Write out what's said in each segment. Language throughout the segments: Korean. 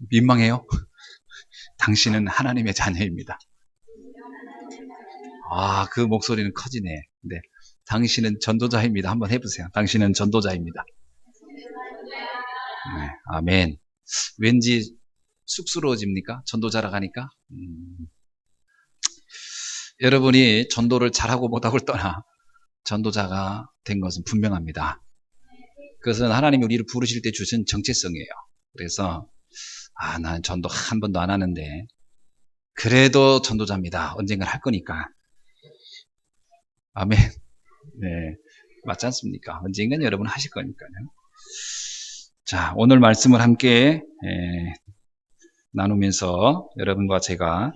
민망해요? 당신은 하나님의 자녀입니다. 아, 그 목소리는 커지네. 네. 당신은 전도자입니다. 한번 해보세요. 당신은 전도자입니다. 네, 아멘. 왠지 쑥스러워집니까? 전도자라 가니까? 여러분이 전도를 잘하고 못하고를 떠나 전도자가 된 것은 분명합니다. 그것은 하나님이 우리를 부르실 때 주신 정체성이에요. 그래서 나는 전도 한 번도 안 하는데 그래도 전도자입니다. 언젠간 할 거니까. 아멘. 네, 맞지 않습니까? 언젠간 여러분 하실 거니까요. 자, 오늘 말씀을 함께 나누면서 여러분과 제가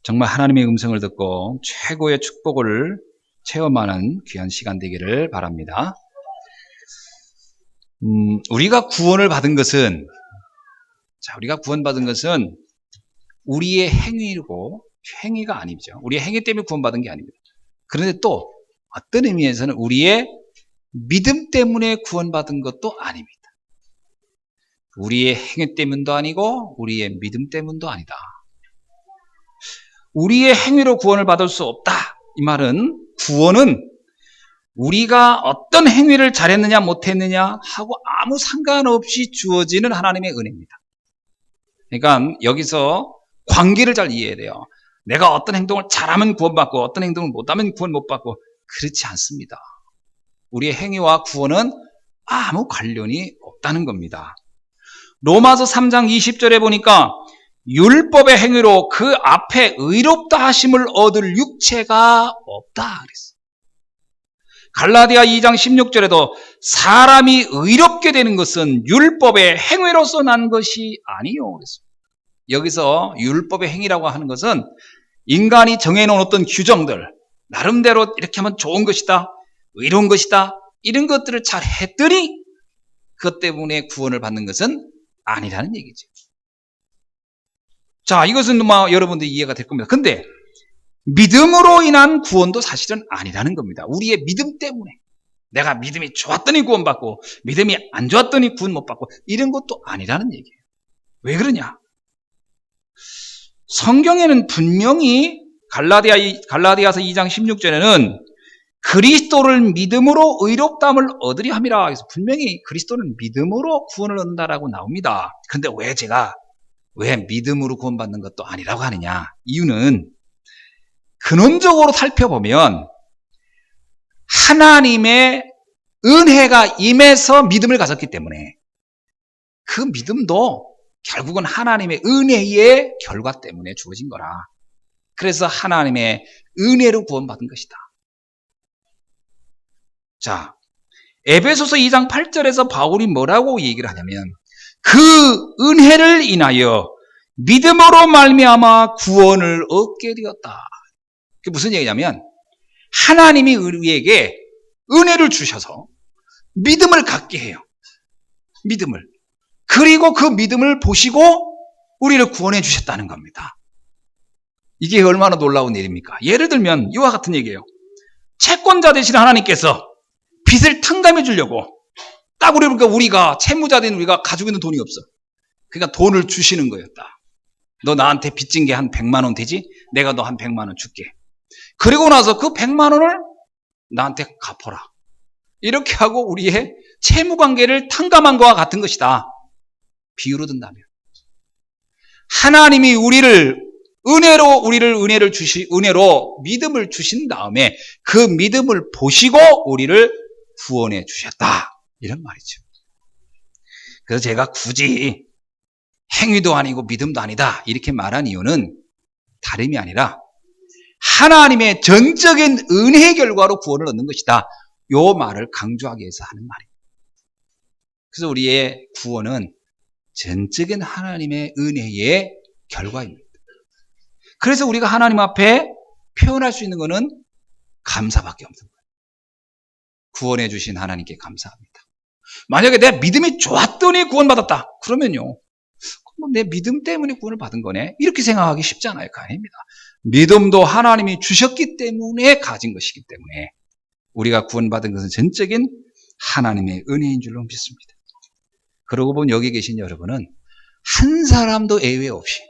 정말 하나님의 음성을 듣고 최고의 축복을 체험하는 귀한 시간 되기를 바랍니다. 우리가 구원을 받은 것은, 우리가 구원받은 것은 우리의 행위고 행위가 아니죠. 우리의 행위 때문에 구원받은 게 아닙니다. 그런데 또 어떤 의미에서는 우리의 믿음 때문에 구원받은 것도 아닙니다. 우리의 행위 때문도 아니고 우리의 믿음 때문도 아니다. 우리의 행위로 구원을 받을 수 없다. 이 말은 구원은 우리가 어떤 행위를 잘했느냐 못했느냐 하고 아무 상관없이 주어지는 하나님의 은혜입니다. 그러니까 여기서 관계를 잘 이해해야 돼요. 내가 어떤 행동을 잘하면 구원받고 어떤 행동을 못하면 구원 못 받고 그렇지 않습니다. 우리의 행위와 구원은 아무 관련이 없다는 겁니다. 로마서 3장 20절에 보니까 율법의 행위로 그 앞에 의롭다 하심을 얻을 육체가 없다 그랬어요. 갈라디아 2장 16절에도 사람이 의롭게 되는 것은 율법의 행위로서 난 것이 아니요 그랬어요. 여기서 율법의 행위라고 하는 것은 인간이 정해놓은 어떤 규정들, 나름대로 이렇게 하면 좋은 것이다, 의로운 것이다, 이런 것들을 잘 했더니 그것 때문에 구원을 받는 것은 아니라는 얘기죠. 자, 이것은 여러분들 이해가 될 겁니다. 근데 믿음으로 인한 구원도 사실은 아니라는 겁니다. 우리의 믿음 때문에 내가 믿음이 좋았더니 구원받고 믿음이 안 좋았더니 구원 못 받고 이런 것도 아니라는 얘기예요. 왜 그러냐? 성경에는 분명히 갈라디아서 2장 16절에는 그리스도를 믿음으로 의롭다함을 얻으려 함이라. 그래서 분명히 그리스도는 믿음으로 구원을 얻는다라고 나옵니다. 그런데 왜 믿음으로 구원받는 것도 아니라고 하느냐? 이유는 근원적으로 살펴보면 하나님의 은혜가 임해서 믿음을 가졌기 때문에 그 믿음도 결국은 하나님의 은혜의 결과 때문에 주어진 거라. 그래서 하나님의 은혜로 구원받은 것이다. 자, 에베소서 2장 8절에서 바울이 뭐라고 얘기를 하냐면 그 은혜를 인하여 믿음으로 말미암아 구원을 얻게 되었다. 그게 무슨 얘기냐면 하나님이 우리에게 은혜를 주셔서 믿음을 갖게 해요. 믿음을. 그리고 그 믿음을 보시고 우리를 구원해 주셨다는 겁니다. 이게 얼마나 놀라운 일입니까? 예를 들면 이와 같은 얘기예요. 채권자 되신 하나님께서 빚을 탕감해 주려고 딱 우리가 채무자 된 우리가 가지고 있는 돈이 없어. 그러니까 돈을 주시는 거였다. 너 나한테 빚진 게 한 100만 원 되지? 내가 너 한 100만 원 줄게. 그리고 나서 그 100만 원을 나한테 갚아라. 이렇게 하고 우리의 채무 관계를 탕감한 것과 같은 것이다. 비유로 든다면 하나님이 우리를 은혜로 믿음을 주신 다음에 그 믿음을 보시고 우리를 구원해 주셨다. 이런 말이죠. 그래서 제가 굳이 행위도 아니고 믿음도 아니다 이렇게 말한 이유는 다름이 아니라 하나님의 전적인 은혜 결과로 구원을 얻는 것이다. 이 말을 강조하기 위해서 하는 말입니다. 그래서 우리의 구원은 전적인 하나님의 은혜의 결과입니다. 그래서 우리가 하나님 앞에 표현할 수 있는 것은 감사밖에 없는 거예요. 구원해 주신 하나님께 감사합니다. 만약에 내 믿음이 좋았더니 구원받았다. 그러면요. 내 믿음 때문에 구원을 받은 거네. 이렇게 생각하기 쉽지 않아요. 아닙니다. 믿음도 하나님이 주셨기 때문에 가진 것이기 때문에 우리가 구원받은 것은 전적인 하나님의 은혜인 줄로 믿습니다. 그러고 보면 여기 계신 여러분은 한 사람도 예외 없이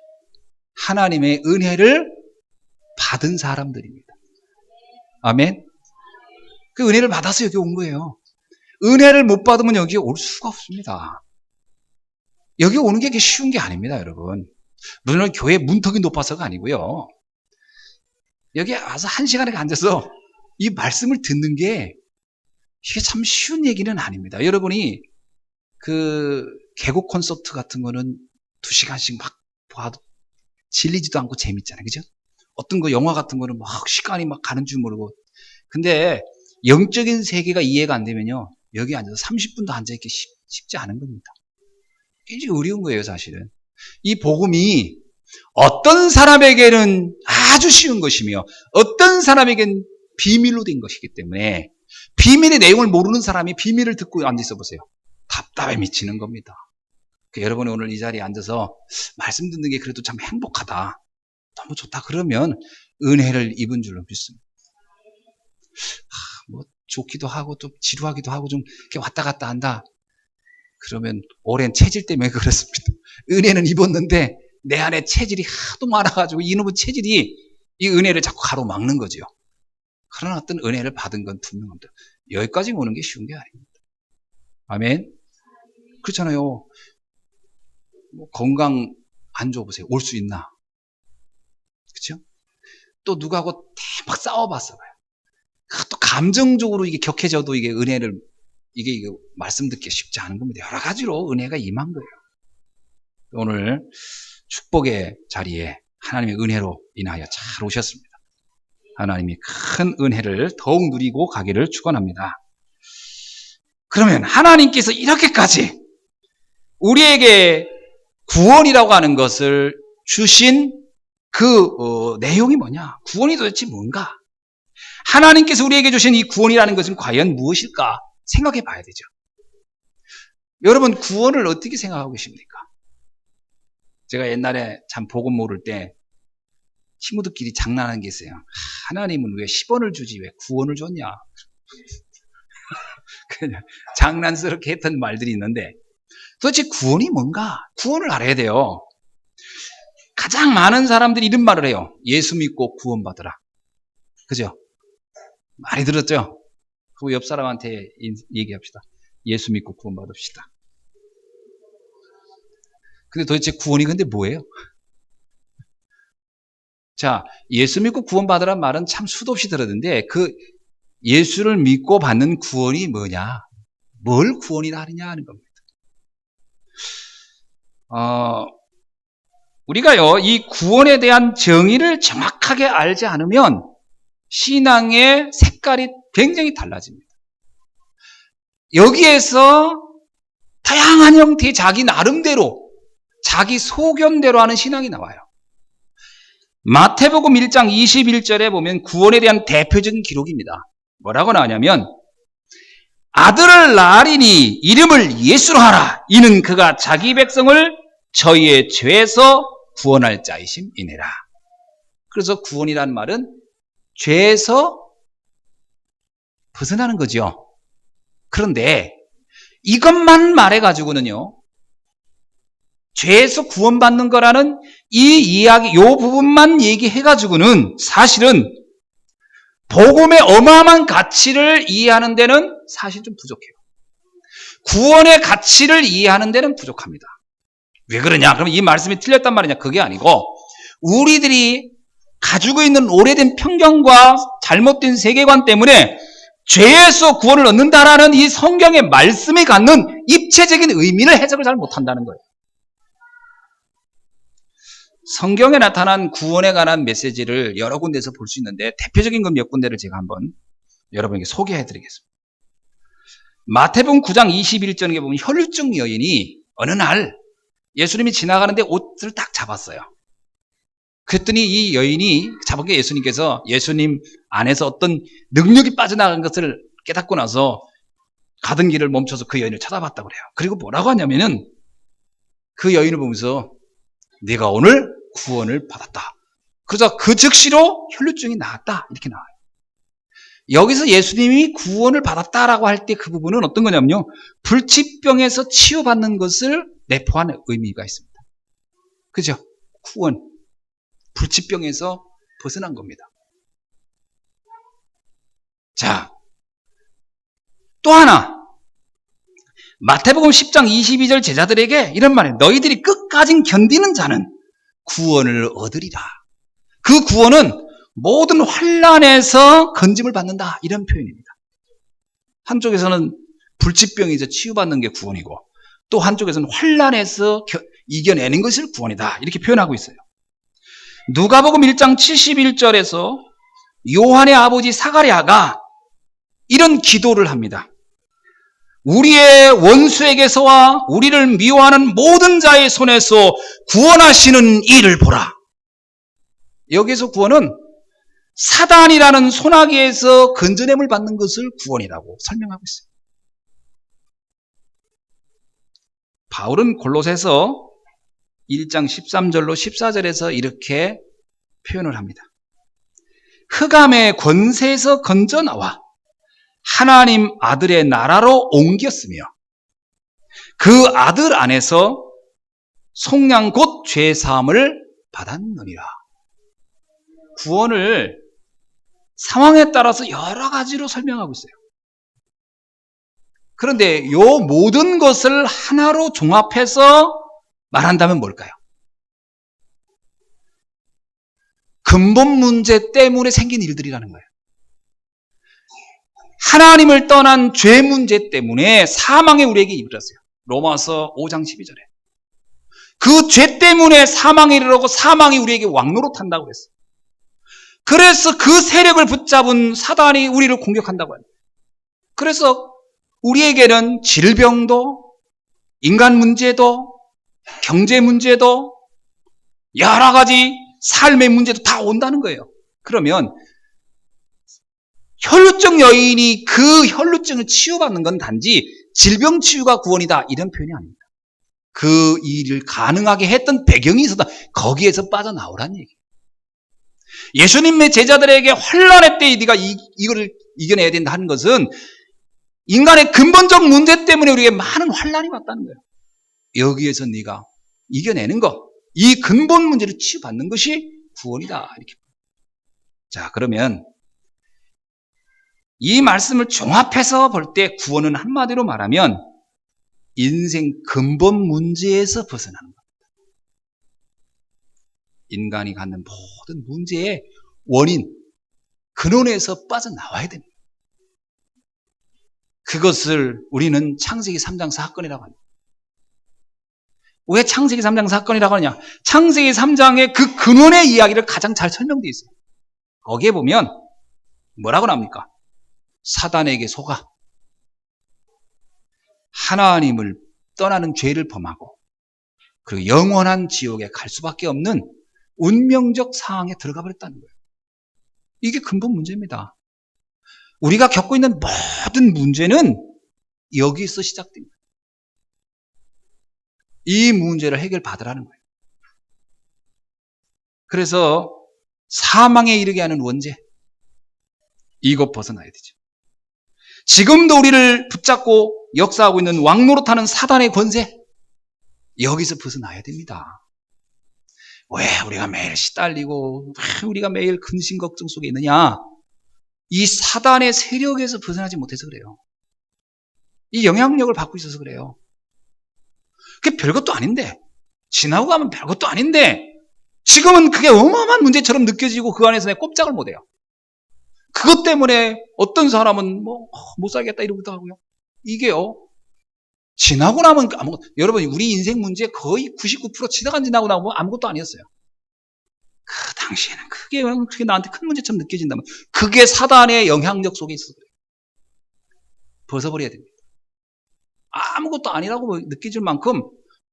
하나님의 은혜를 받은 사람들입니다. 아멘. 그 은혜를 받아서 여기 온 거예요. 은혜를 못 받으면 여기에 올 수가 없습니다. 여기 오는 게 쉬운 게 아닙니다, 여러분. 물론 교회 문턱이 높아서가 아니고요. 여기 와서 한 시간에 앉아서 이 말씀을 듣는 게 이게 참 쉬운 얘기는 아닙니다. 여러분이 그 개국 콘서트 같은 거는 2시간씩 막 봐도 질리지도 않고 재밌잖아요. 그죠? 어떤 거 영화 같은 거는 막 시간이 막 가는 줄 모르고. 근데 영적인 세계가 이해가 안 되면요. 여기 앉아서 30분도 앉아있기 쉽지 않은 겁니다. 굉장히 어려운 거예요, 사실은. 이 복음이 어떤 사람에게는 아주 쉬운 것이며 어떤 사람에게는 비밀로 된 것이기 때문에 비밀의 내용을 모르는 사람이 비밀을 듣고 앉아있어 보세요. 답답해 미치는 겁니다. 여러분이 오늘 이 자리에 앉아서 말씀 듣는 게 그래도 참 행복하다. 너무 좋다. 그러면 은혜를 입은 줄로 믿습니다. 뭐 좋기도 하고 좀 지루하기도 하고 좀 이렇게 왔다 갔다 한다. 그러면 오랜 체질 때문에 그렇습니다. 은혜는 입었는데 내 안에 체질이 하도 많아가지고 이놈의 체질이 이 은혜를 자꾸 가로막는 거죠. 그러나 어떤 은혜를 받은 건 분명합니다. 여기까지 오는 게 쉬운 게 아닙니다. 아멘. 그렇잖아요. 뭐 건강 안 좋아 보세요. 올 수 있나? 그렇죠? 또 누구하고 막 싸워봤어 봐요. 또 감정적으로 이게 격해져도 이게 은혜를 이게 말씀 듣기 쉽지 않은 겁니다. 여러 가지로 은혜가 임한 거예요. 오늘 축복의 자리에 하나님의 은혜로 인하여 잘 오셨습니다. 하나님이 큰 은혜를 더욱 누리고 가기를 축원합니다. 그러면 하나님께서 이렇게까지 우리에게 구원이라고 하는 것을 주신 그 내용이 뭐냐? 구원이 도대체 뭔가? 하나님께서 우리에게 주신 이 구원이라는 것은 과연 무엇일까? 생각해 봐야 되죠. 여러분 구원을 어떻게 생각하고 계십니까? 제가 옛날에 참 복음 모를 때 친구들끼리 장난하는 게 있어요. 하나님은 왜 10원을 주지 왜 구원을 줬냐? 그냥 장난스럽게 했던 말들이 있는데 도대체 구원이 뭔가? 구원을 알아야 돼요. 가장 많은 사람들이 이런 말을 해요. 예수 믿고 구원받으라. 그죠? 많이 들었죠? 그 옆 사람한테 얘기합시다. 예수 믿고 구원받읍시다. 근데 도대체 구원이 근데 뭐예요? 자, 예수 믿고 구원받으란 말은 참 수도 없이 들었는데 그 예수를 믿고 받는 구원이 뭐냐? 뭘 구원이라 하느냐 하는 겁니다. 우리가요, 이 구원에 대한 정의를 정확하게 알지 않으면 신앙의 색깔이 굉장히 달라집니다. 여기에서 다양한 형태의 자기 나름대로, 자기 소견대로 하는 신앙이 나와요. 마태복음 1장 21절에 보면 구원에 대한 대표적인 기록입니다. 뭐라고 나오냐면 아들을 낳으리니 이름을 예수로 하라. 이는 그가 자기 백성을 저희의 죄에서 구원할 자이심이니라. 그래서 구원이라는 말은 죄에서 벗어나는 거죠. 그런데 이것만 말해가지고는요, 죄에서 구원받는 거라는 이 이야기, 요 부분만 얘기해가지고는 사실은 복음의 어마어마한 가치를 이해하는 데는 사실 좀 부족해요. 구원의 가치를 이해하는 데는 부족합니다. 왜 그러냐? 그럼 이 말씀이 틀렸단 말이냐? 그게 아니고 우리들이 가지고 있는 오래된 편견과 잘못된 세계관 때문에 죄에서 구원을 얻는다라는 이 성경의 말씀이 갖는 입체적인 의미를 해석을 잘 못한다는 거예요. 성경에 나타난 구원에 관한 메시지를 여러 군데에서 볼 수 있는데 대표적인 건 몇 군데를 제가 한번 여러분에게 소개해 드리겠습니다. 마태복음 9장 21절에 보면 혈루증 여인이 어느 날 예수님이 지나가는데 옷을 딱 잡았어요. 그랬더니 이 여인이 잡은 게 예수님께서 예수님 안에서 어떤 능력이 빠져나간 것을 깨닫고 나서 가던 길을 멈춰서 그 여인을 쳐다봤다고 그래요. 그리고 뭐라고 하냐면은 그 여인을 보면서 네가 오늘 구원을 받았다. 그래서 그 즉시로 혈루증이 나았다. 이렇게 나와요. 여기서 예수님이 구원을 받았다라고 할 때 그 부분은 어떤 거냐면요. 불치병에서 치유받는 것을 내포하는 의미가 있습니다. 그죠? 구원. 불치병에서 벗어난 겁니다. 자, 또 하나. 마태복음 10장 22절 제자들에게 이런 말이에요. 너희들이 끝까지 견디는 자는 구원을 얻으리라. 그 구원은 모든 환난에서 건짐을 받는다. 이런 표현입니다. 한쪽에서는 불치병에서 치유받는 게 구원이고 또 한쪽에서는 환난에서 이겨내는 것을 구원이다. 이렇게 표현하고 있어요. 누가복음 1장 71절에서 요한의 아버지 사가랴가 이런 기도를 합니다. 우리의 원수에게서와 우리를 미워하는 모든 자의 손에서 구원하시는 이를 보라. 여기서 구원은 사단이라는 소나기에서 건져냄을 받는 것을 구원이라고 설명하고 있어요. 바울은 골로새서 1장 13절로 14절에서 이렇게 표현을 합니다. 흑암의 권세에서 건져 나와 하나님 아들의 나라로 옮겼으며 그 아들 안에서 속량 곧 죄사함을 받았느니라. 구원을 상황에 따라서 여러 가지로 설명하고 있어요. 그런데 이 모든 것을 하나로 종합해서 말한다면 뭘까요? 근본 문제 때문에 생긴 일들이라는 거예요. 하나님을 떠난 죄 문제 때문에 사망에 우리에게 이르렀어요. 로마서 5장 12절에. 그 죄 때문에 사망에 이르르고 사망이 우리에게 왕노릇한다고 그랬어요. 그래서 그 세력을 붙잡은 사단이 우리를 공격한다고 합니다. 그래서 우리에게는 질병도, 인간 문제도, 경제 문제도, 여러 가지 삶의 문제도 다 온다는 거예요. 그러면 혈루증 여인이 그 혈루증을 치유받는 건 단지 질병 치유가 구원이다 이런 표현이 아닙니다. 그 일을 가능하게 했던 배경이 있었다. 거기에서 빠져나오란 얘기예요. 예수님의 제자들에게 환난의 때에 네가 이거를 이겨내야 된다 하는 것은 인간의 근본적 문제 때문에 우리에게 많은 환난이 왔다는 거예요. 여기에서 네가 이겨내는 것, 이 근본 문제를 치유받는 것이 구원이다. 이렇게. 자, 그러면 이 말씀을 종합해서 볼 때 구원은 한마디로 말하면 인생 근본 문제에서 벗어나는 겁니다. 인간이 갖는 모든 문제의 원인, 근원에서 빠져나와야 됩니다. 그것을 우리는 창세기 3장 사건이라고 합니다. 왜 창세기 3장 사건이라고 하느냐? 창세기 3장의 그 근원의 이야기를 가장 잘 설명되어 있어요. 거기에 보면 뭐라고 나옵니까? 사단에게 속아 하나님을 떠나는 죄를 범하고 그리고 영원한 지옥에 갈 수밖에 없는 운명적 상황에 들어가 버렸다는 거예요. 이게 근본 문제입니다. 우리가 겪고 있는 모든 문제는 여기서 시작됩니다. 이 문제를 해결받으라는 거예요. 그래서 사망에 이르게 하는 원죄, 이것 벗어나야 되죠. 지금도 우리를 붙잡고 역사하고 있는 왕노릇하는 사단의 권세, 여기서 벗어나야 됩니다. 왜 우리가 매일 시달리고 왜 우리가 매일 근심 걱정 속에 있느냐? 이 사단의 세력에서 벗어나지 못해서 그래요. 이 영향력을 받고 있어서 그래요. 그게 별것도 아닌데, 지나고 가면 별것도 아닌데 지금은 그게 어마어마한 문제처럼 느껴지고 그 안에서 내 꼼짝을 못해요. 그것 때문에 어떤 사람은 못 살겠다 이러기도 하고요. 이게요, 지나고 나면 여러분 우리 인생 문제 거의 99% 지나고 나면 아무것도 아니었어요. 그 당시에는 그게 나한테 큰 문제처럼 느껴진다면 그게 사단의 영향력 속에 있어서 그래요. 벗어버려야 됩니다. 아무것도 아니라고 느껴질 만큼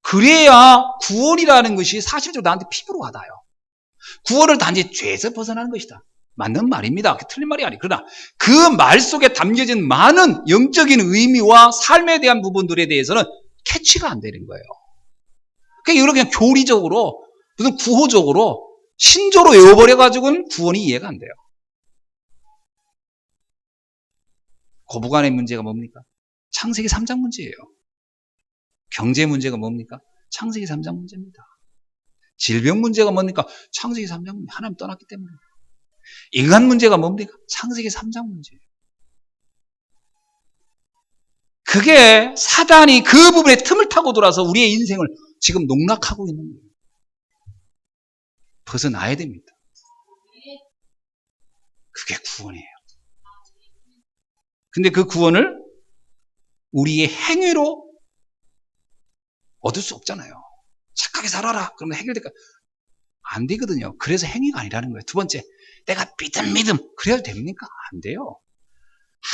그래야 구원이라는 것이 사실적으로 나한테 피부로 와닿아요. 구원을 단지 죄에서 벗어나는 것이다. 맞는 말입니다. 틀린 말이 아니에요. 그러나 그 말 속에 담겨진 많은 영적인 의미와 삶에 대한 부분들에 대해서는 캐치가 안 되는 거예요. 그냥 교리적으로 무슨 구호적으로 신조로 외워버려가지고는 구원이 이해가 안 돼요. 고부간의 문제가 뭡니까? 창세기 3장 문제예요. 경제 문제가 뭡니까? 창세기 3장 문제입니다. 질병 문제가 뭡니까? 창세기 3장 문제. 하나님 떠났기 때문에. 인간 문제가 뭡니까? 창세기 3장 문제예요. 그게 사단이 그 부분에 틈을 타고 돌아서 우리의 인생을 지금 농락하고 있는 거예요. 벗어나야 됩니다. 그게 구원이에요. 근데 그 구원을 우리의 행위로 얻을 수 없잖아요. 착하게 살아라. 그러면 해결될까? 안 되거든요. 그래서 행위가 아니라는 거예요. 두 번째, 내가 믿음. 그래야 됩니까? 안 돼요.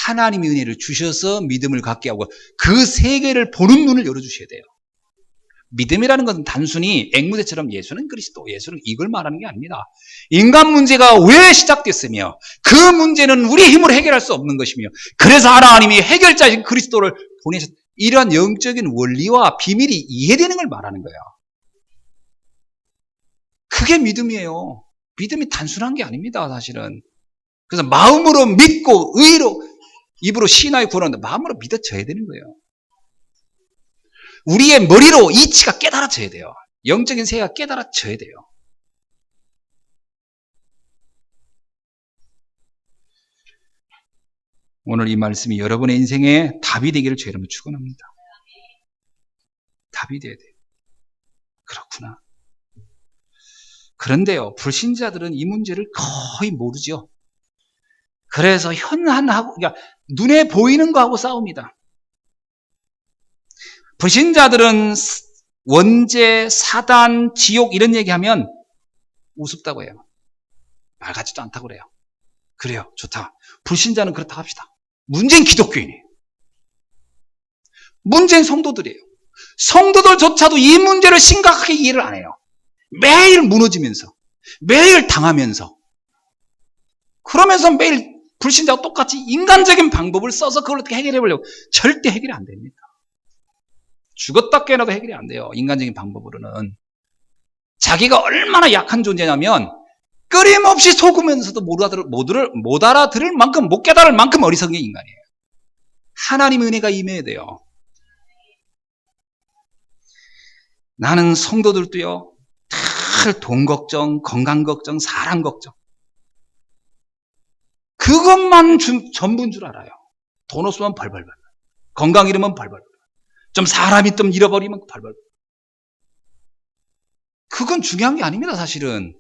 하나님의 은혜를 주셔서 믿음을 갖게 하고 그 세계를 보는 눈을 열어주셔야 돼요. 믿음이라는 것은 단순히 앵무새처럼 예수는 그리스도, 예수는 이걸 말하는 게 아닙니다. 인간 문제가 왜 시작됐으며 그 문제는 우리 힘으로 해결할 수 없는 것이며 그래서 하나님이 해결자이신 그리스도를 보내셨 이러한 영적인 원리와 비밀이 이해되는 걸 말하는 거예요. 그게 믿음이에요. 믿음이 단순한 게 아닙니다, 사실은. 그래서 마음으로 믿고 의로 입으로 신하여 구원한다. 마음으로 믿어져야 되는 거예요. 우리의 머리로 이치가 깨달아져야 돼요. 영적인 세계가 깨달아져야 돼요. 오늘 이 말씀이 여러분의 인생에 답이 되기를 주 여러분 축원합니다. 답이 돼야 돼요. 그렇구나. 그런데요, 불신자들은 이 문제를 거의 모르죠. 그래서 현한하고, 그러니까 눈에 보이는 거하고 싸웁니다. 불신자들은 원죄, 사단, 지옥 이런 얘기하면 우습다고 해요. 말 같지도 않다고 그래요. 그래요, 좋다. 불신자는 그렇다 합시다. 문제는 기독교인이에요. 문제는 성도들이에요. 성도들조차도 이 문제를 심각하게 이해를 안 해요. 매일 무너지면서, 매일 당하면서, 그러면서 매일 불신자와 똑같이 인간적인 방법을 써서 그걸 어떻게 해결해 보려고 절대 해결이 안 됩니다. 죽었다 깨어나도 해결이 안 돼요. 인간적인 방법으로는. 자기가 얼마나 약한 존재냐면 끊임없이 속으면서도 못 알아들을 만큼, 못 깨달을 만큼 어리석은 게 인간이에요. 하나님의 은혜가 임해야 돼요. 나는 성도들도요, 늘 돈 걱정, 건강 걱정, 사랑 걱정. 그것만 전부인 줄 알아요. 돈 없으면 벌벌벌. 건강 잃으면 벌벌벌. 좀 사람이 좀 잃어버리면 벌벌벌. 그건 중요한 게 아닙니다, 사실은.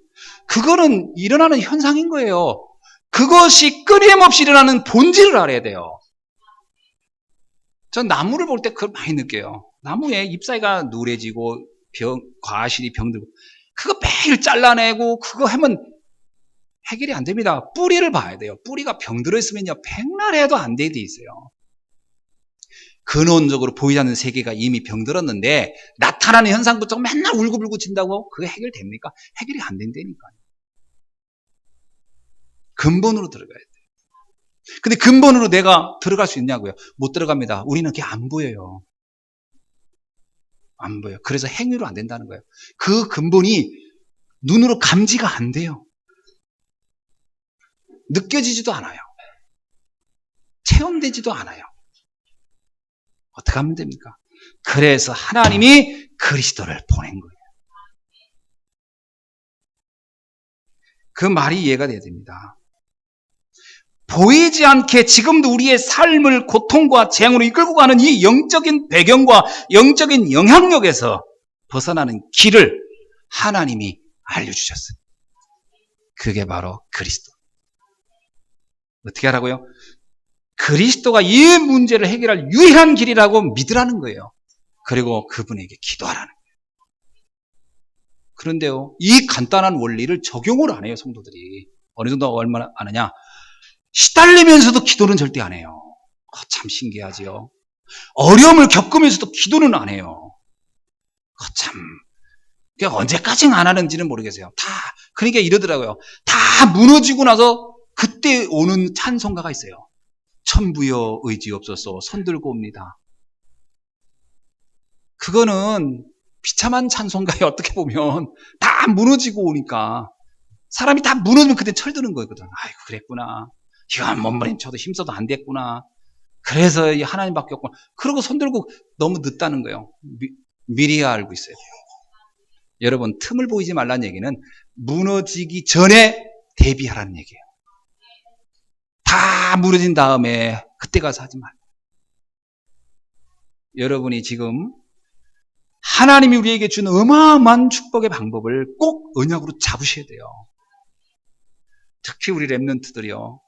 그거는 일어나는 현상인 거예요. 그것이 끊임없이 일어나는 본질을 알아야 돼요. 전 나무를 볼 때 그걸 많이 느껴요. 나무에 잎사귀가 누래지고 과실이 병들고 그거 매일 잘라내고 그거 하면 해결이 안 됩니다. 뿌리를 봐야 돼요. 뿌리가 병들어 있으면요, 백날 해도 안 돼 있어요. 근원적으로 보이지 않는 세계가 이미 병들었는데 나타나는 현상부터 맨날 울고불고 진다고 그게 해결됩니까? 해결이 안 된다니까요. 근본으로 들어가야 돼요. 근데 근본으로 내가 들어갈 수 있냐고요? 못 들어갑니다. 우리는 그게 안 보여요. 안 보여요. 그래서 행위로 안 된다는 거예요. 그 근본이 눈으로 감지가 안 돼요. 느껴지지도 않아요. 체험되지도 않아요. 어떻게 하면 됩니까? 그래서 하나님이 그리스도를 보낸 거예요. 그 말이 이해가 돼야 됩니다. 보이지 않게 지금도 우리의 삶을 고통과 재앙으로 이끌고 가는 이 영적인 배경과 영적인 영향력에서 벗어나는 길을 하나님이 알려주셨어요. 그게 바로 그리스도. 어떻게 하라고요? 그리스도가 이 문제를 해결할 유일한 길이라고 믿으라는 거예요. 그리고 그분에게 기도하라는 거예요. 그런데요, 이 간단한 원리를 적용을 안 해요, 성도들이. 어느 정도 얼마나 아느냐? 시달리면서도 기도는 절대 안 해요. 참 신기하지요. 어려움을 겪으면서도 기도는 안 해요. 참, 언제까지 안 하는지는 모르겠어요. 그러니까 이러더라고요. 다 무너지고 나서 그때 오는 찬송가가 있어요. 천부여 의지없소서 손들고 옵니다. 그거는 비참한 찬송가에 어떻게 보면 다 무너지고 오니까 사람이 다 무너지면 그때 철드는 거거든. 아이고 그랬구나. 이거 몸부림쳐도 힘써도 안 됐구나. 그래서 하나님밖에 없구나. 그러고 손들고 너무 늦다는 거예요. 미리 알고 있어요. 여러분, 틈을 보이지 말라는 얘기는 무너지기 전에 대비하라는 얘기예요. 다 무너진 다음에 그때 가서 하지 말고. 여러분이 지금 하나님이 우리에게 준 어마어마한 축복의 방법을 꼭 언약으로 잡으셔야 돼요. 특히 우리 랩런트들이요.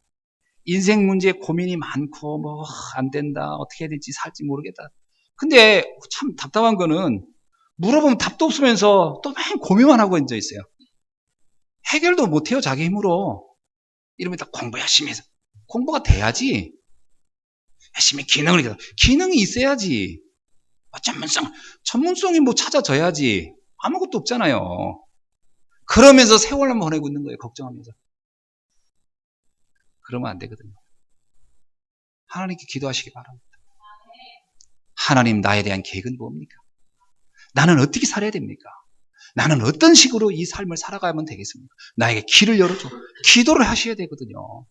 인생 문제에 고민이 많고 뭐 안 된다, 어떻게 해야 될지 살지 모르겠다. 근데 참 답답한 거는 물어보면 답도 없으면서 또 맨 고민만 하고 앉아 있어요. 해결도 못해요, 자기 힘으로. 이러면 딱 공부 열심히 해서. 공부가 돼야지. 열심히 기능이 있어야지. 전문성이 뭐 찾아져야지. 아무것도 없잖아요. 그러면서 세월만 보내고 있는 거예요, 걱정하면서. 그러면 안 되거든요. 하나님께 기도하시기 바랍니다. 하나님, 나에 대한 계획은 뭡니까? 나는 어떻게 살아야 됩니까? 나는 어떤 식으로 이 삶을 살아가면 되겠습니까? 나에게 길을 열어줘. 기도를 하셔야 되거든요.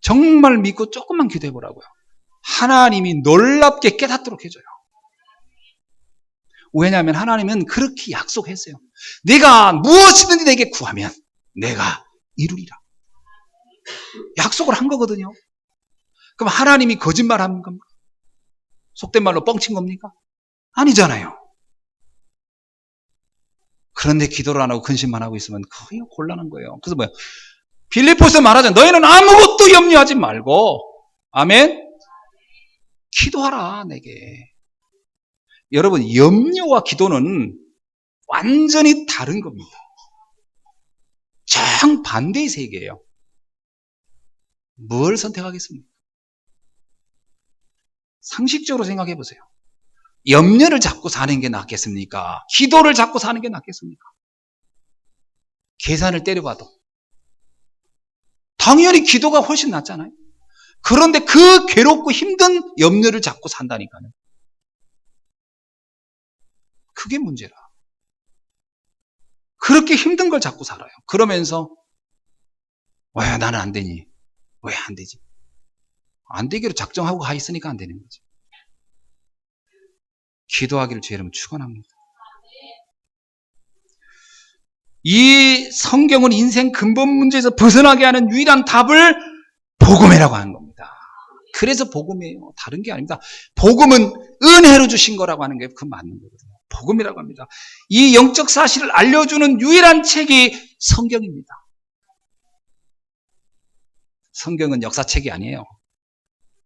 정말 믿고 조금만 기도해 보라고요. 하나님이 놀랍게 깨닫도록 해줘요. 왜냐하면 하나님은 그렇게 약속했어요. 내가 무엇이든지 내게 구하면 내가 이루리라. 약속을 한 거거든요. 그럼 하나님이 거짓말하는 겁니까? 속된 말로 뻥친 겁니까? 아니잖아요. 그런데 기도를 안 하고 근심만 하고 있으면 거의 곤란한 거예요. 그래서 뭐야? 빌립보서 말하자. 너희는 아무것도 염려하지 말고, 아멘? 기도하라, 내게. 여러분, 염려와 기도는 완전히 다른 겁니다. 정반대의 세계예요. 뭘 선택하겠습니까? 상식적으로 생각해 보세요. 염려를 잡고 사는 게 낫겠습니까? 기도를 잡고 사는 게 낫겠습니까? 계산을 때려봐도 당연히 기도가 훨씬 낫잖아요. 그런데 그 괴롭고 힘든 염려를 잡고 산다니까요. 그게 문제라. 그렇게 힘든 걸 잡고 살아요. 그러면서 왜 나는 안 되니? 왜 안 되지? 안 되기로 작정하고 가 있으니까 안 되는 거지. 기도하기를 주 여러분 축원합니다. 이 성경은 인생 근본 문제에서 벗어나게 하는 유일한 답을 복음이라고 하는 겁니다. 그래서 복음이에요. 다른 게 아닙니다. 복음은 은혜로 주신 거라고 하는 게 그 맞는 거거든요. 복음이라고 합니다. 이 영적 사실을 알려주는 유일한 책이 성경입니다. 성경은 역사책이 아니에요.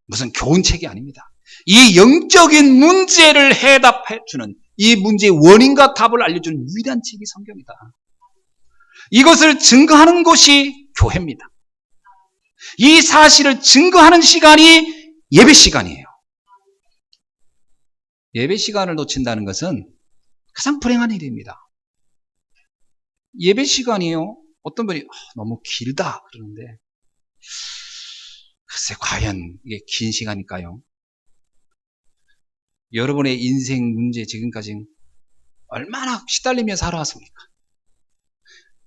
무슨 교훈책이 아닙니다. 이 영적인 문제를 해답해주는, 이 문제의 원인과 답을 알려주는 유일한 책이 성경이다. 이것을 증거하는 곳이 교회입니다. 이 사실을 증거하는 시간이 예배 시간이에요. 예배 시간을 놓친다는 것은 가장 불행한 일입니다. 예배 시간이요. 어떤 분이 너무 길다 그러는데 글쎄 과연 이게 긴 시간일까요? 여러분의 인생 문제 지금까지 얼마나 시달리며 살아왔습니까?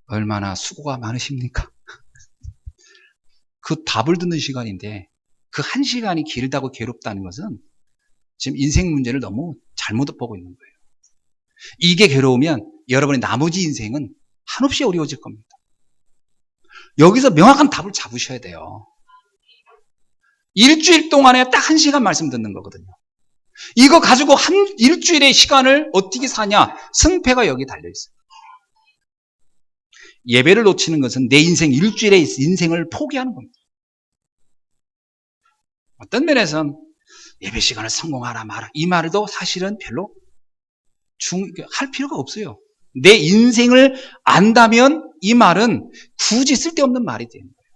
얼마나 수고가 많으십니까? 그 답을 듣는 시간인데 그 한 시간이 길다고 괴롭다는 것은 지금 인생 문제를 너무 잘못 보고 있는 거예요. 이게 괴로우면 여러분의 나머지 인생은 한없이 어려워질 겁니다. 여기서 명확한 답을 잡으셔야 돼요. 일주일 동안에 딱 한 시간 말씀 듣는 거거든요. 이거 가지고 한 일주일의 시간을 어떻게 사냐? 승패가 여기 달려있어요. 예배를 놓치는 것은 내 인생 일주일의 인생을 포기하는 겁니다. 어떤 면에서는 예배 시간을 성공하라 마라 이 말도 사실은 별로 할 필요가 없어요. 내 인생을 안다면 이 말은 굳이 쓸데없는 말이 되는 거예요.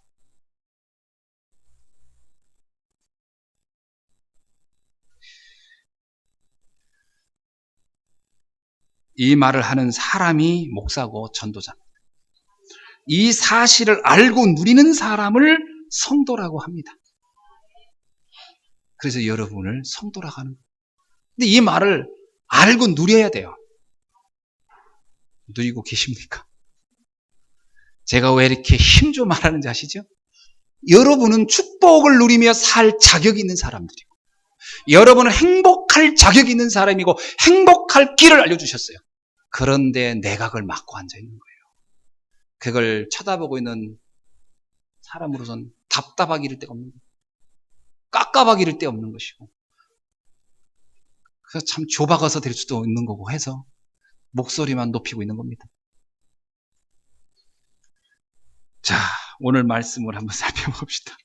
이 말을 하는 사람이 목사고 전도자입니다. 이 사실을 알고 누리는 사람을 성도라고 합니다. 그래서 여러분을 성도라고 하는 거예요. 근데 이 말을 알고 누려야 돼요. 누리고 계십니까? 제가 왜 이렇게 힘줘 말하는지 아시죠? 여러분은 축복을 누리며 살 자격이 있는 사람들이고 여러분은 행복할 자격이 있는 사람이고 행복할 길을 알려주셨어요. 그런데 내각을 막고 앉아 있는 거예요. 그걸 쳐다보고 있는 사람으로선 답답하기 이를 데가 없는 거예요. 깝깝하기 이를 데 없는 것이고, 그래서 참 조박아서 될 수도 있는 거고 해서 목소리만 높이고 있는 겁니다. 자, 오늘 말씀을 한번 살펴봅시다.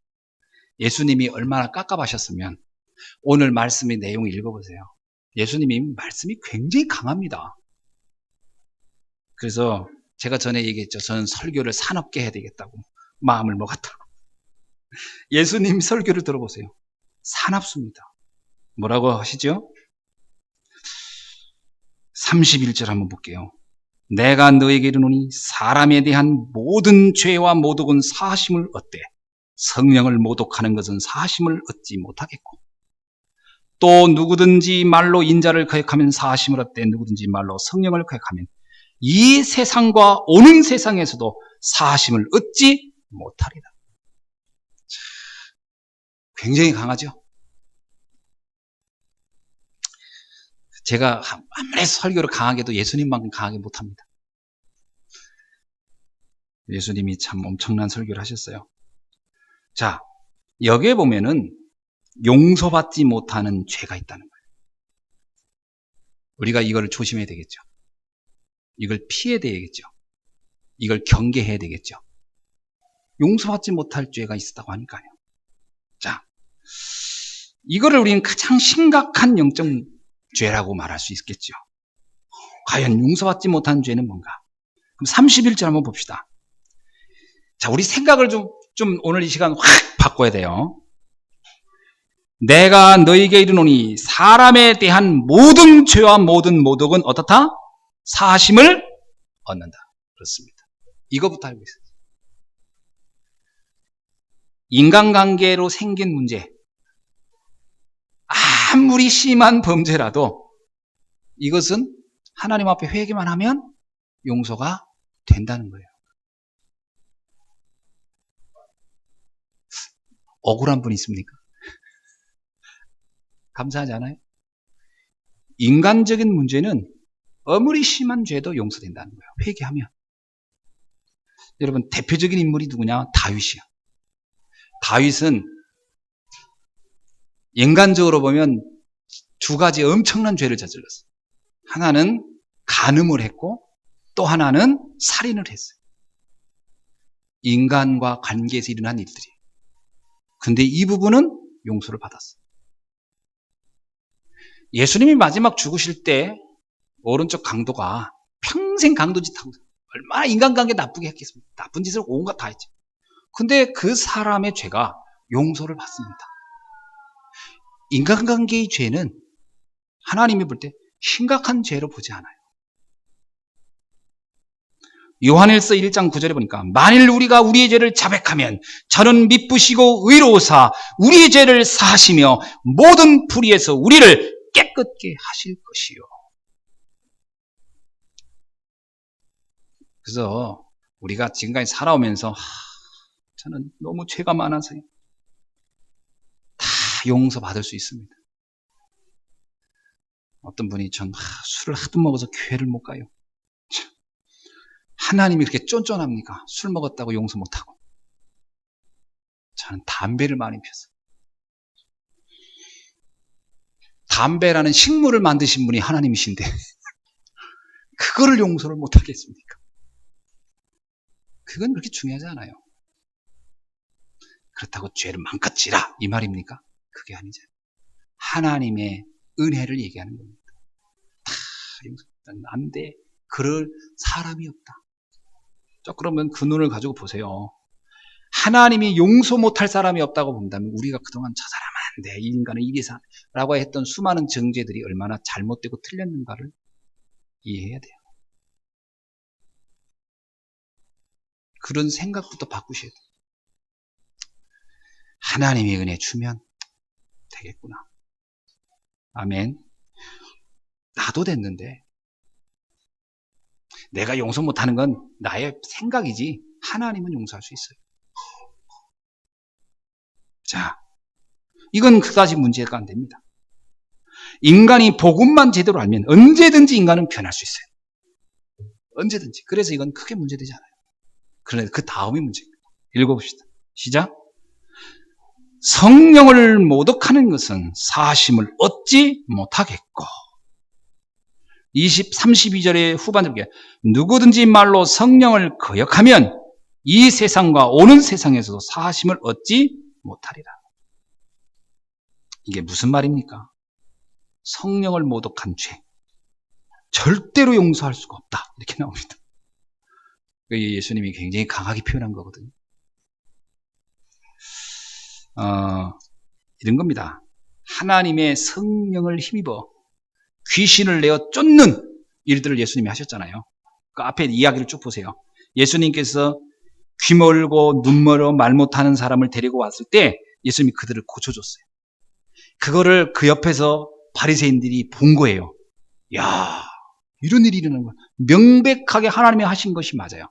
예수님이 얼마나 깝깝하셨으면 오늘 말씀의 내용을 읽어보세요. 예수님이 말씀이 굉장히 강합니다. 그래서 제가 전에 얘기했죠. 저는 설교를 사납게 해야 되겠다고 마음을 먹었다고. 예수님 설교를 들어보세요. 사납습니다. 뭐라고 하시죠? 31절 한번 볼게요. 내가 너에게 이르노니 사람에 대한 모든 죄와 모독은 사하심을 얻되 성령을 모독하는 것은 사하심을 얻지 못하겠고, 또 누구든지 말로 인자를 거역하면 사하심을 얻되 누구든지 말로 성령을 거역하면 이 세상과 오는 세상에서도 사하심을 얻지 못하리라. 굉장히 강하죠? 제가 아무리 설교를 강하게 해도 예수님만큼 강하게 못합니다. 예수님이 참 엄청난 설교를 하셨어요. 자, 여기에 보면은 용서받지 못하는 죄가 있다는 거예요. 우리가 이걸 조심해야 되겠죠. 이걸 피해야 되겠죠. 이걸 경계해야 되겠죠. 용서받지 못할 죄가 있었다고 하니까요. 자, 이거를 우리는 가장 심각한 영적 죄라고 말할 수 있겠죠. 과연 용서받지 못한 죄는 뭔가? 그럼 31절 한번 봅시다. 자, 우리 생각을 좀 오늘 이 시간 확 바꿔야 돼요. 내가 너에게 이르노니 사람에 대한 모든 죄와 모든 모독은 어떻다? 사하심을 얻는다. 그렇습니다. 이거부터 알고 있어요. 인간관계로 생긴 문제, 아무리 심한 범죄라도 이것은 하나님 앞에 회개만 하면 용서가 된다는 거예요. 억울한 분 있습니까? 감사하지 않아요? 인간적인 문제는 아무리 심한 죄도 용서된다는 거예요. 회개하면. 여러분, 대표적인 인물이 누구냐? 다윗이야. 다윗은 인간적으로 보면 두 가지 엄청난 죄를 저질렀어요. 하나는 간음을 했고 또 하나는 살인을 했어요. 인간과 관계에서 일어난 일들이. 근데 이 부분은 용서를 받았어요. 예수님이 마지막 죽으실 때 오른쪽 강도가 평생 강도짓 하고 얼마나 인간관계 나쁘게 했겠습니까? 나쁜 짓을 온갖 다 했죠. 근데 그 사람의 죄가 용서를 받습니다. 인간관계의 죄는 하나님이 볼 때 심각한 죄로 보지 않아요. 요한일서 1장 9절에 보니까 만일 우리가 우리의 죄를 자백하면 저는 미쁘시고 의로우사 우리의 죄를 사하시며 모든 불의에서 우리를 깨끗게 하실 것이요. 그래서 우리가 지금까지 살아오면서 저는 너무 죄가 많아서요. 다 용서받을 수 있습니다. 어떤 분이 전 술을 하도 먹어서 교회를 못 가요. 하나님이 그렇게 쫀쫀합니까? 술 먹었다고 용서 못하고. 저는 담배를 많이 피웠어요. 담배라는 식물을 만드신 분이 하나님이신데 그거를 용서를 못하겠습니까? 그건 그렇게 중요하지 않아요. 그렇다고 죄를 마음껏 지라 이 말입니까? 그게 아니죠. 하나님의 은혜를 얘기하는 겁니다. 다 용서는 안 돼. 그럴 사람이 없다. 자, 그러면 그 눈을 가지고 보세요. 하나님이 용서 못할 사람이 없다고 본다면 우리가 그동안 저 사람은 안 돼. 이 인간은 이리사 라고 했던 수많은 정죄들이 얼마나 잘못되고 틀렸는가를 이해해야 돼요. 그런 생각부터 바꾸셔야 돼요. 하나님의 은혜 주면 되겠구나. 아멘. 나도 됐는데 내가 용서 못하는 건 나의 생각이지 하나님은 용서할 수 있어요. 자, 이건 그다지 문제가 안 됩니다. 인간이 복음만 제대로 알면 언제든지 인간은 변할 수 있어요. 언제든지. 그래서 이건 크게 문제되지 않아요. 그런데 그 다음이 문제입니다. 읽어봅시다. 시작. 성령을 모독하는 것은 사심을 얻지 못하겠고 32절의 후반절에 누구든지 말로 성령을 거역하면 이 세상과 오는 세상에서도 사심을 얻지 못하리라. 이게 무슨 말입니까? 성령을 모독한 죄 절대로 용서할 수가 없다 이렇게 나옵니다. 예수님이 굉장히 강하게 표현한 거거든요. 이런 겁니다. 하나님의 성령을 힘입어 귀신을 내어 쫓는 일들을 예수님이 하셨잖아요. 그 앞에 이야기를 쭉 보세요. 예수님께서 귀 멀고 눈 멀어 말 못하는 사람을 데리고 왔을 때 예수님이 그들을 고쳐줬어요. 그거를 그 옆에서 바리새인들이 본 거예요. 야, 이런 일이 일어나는 거야. 명백하게 하나님이 하신 것이 맞아요.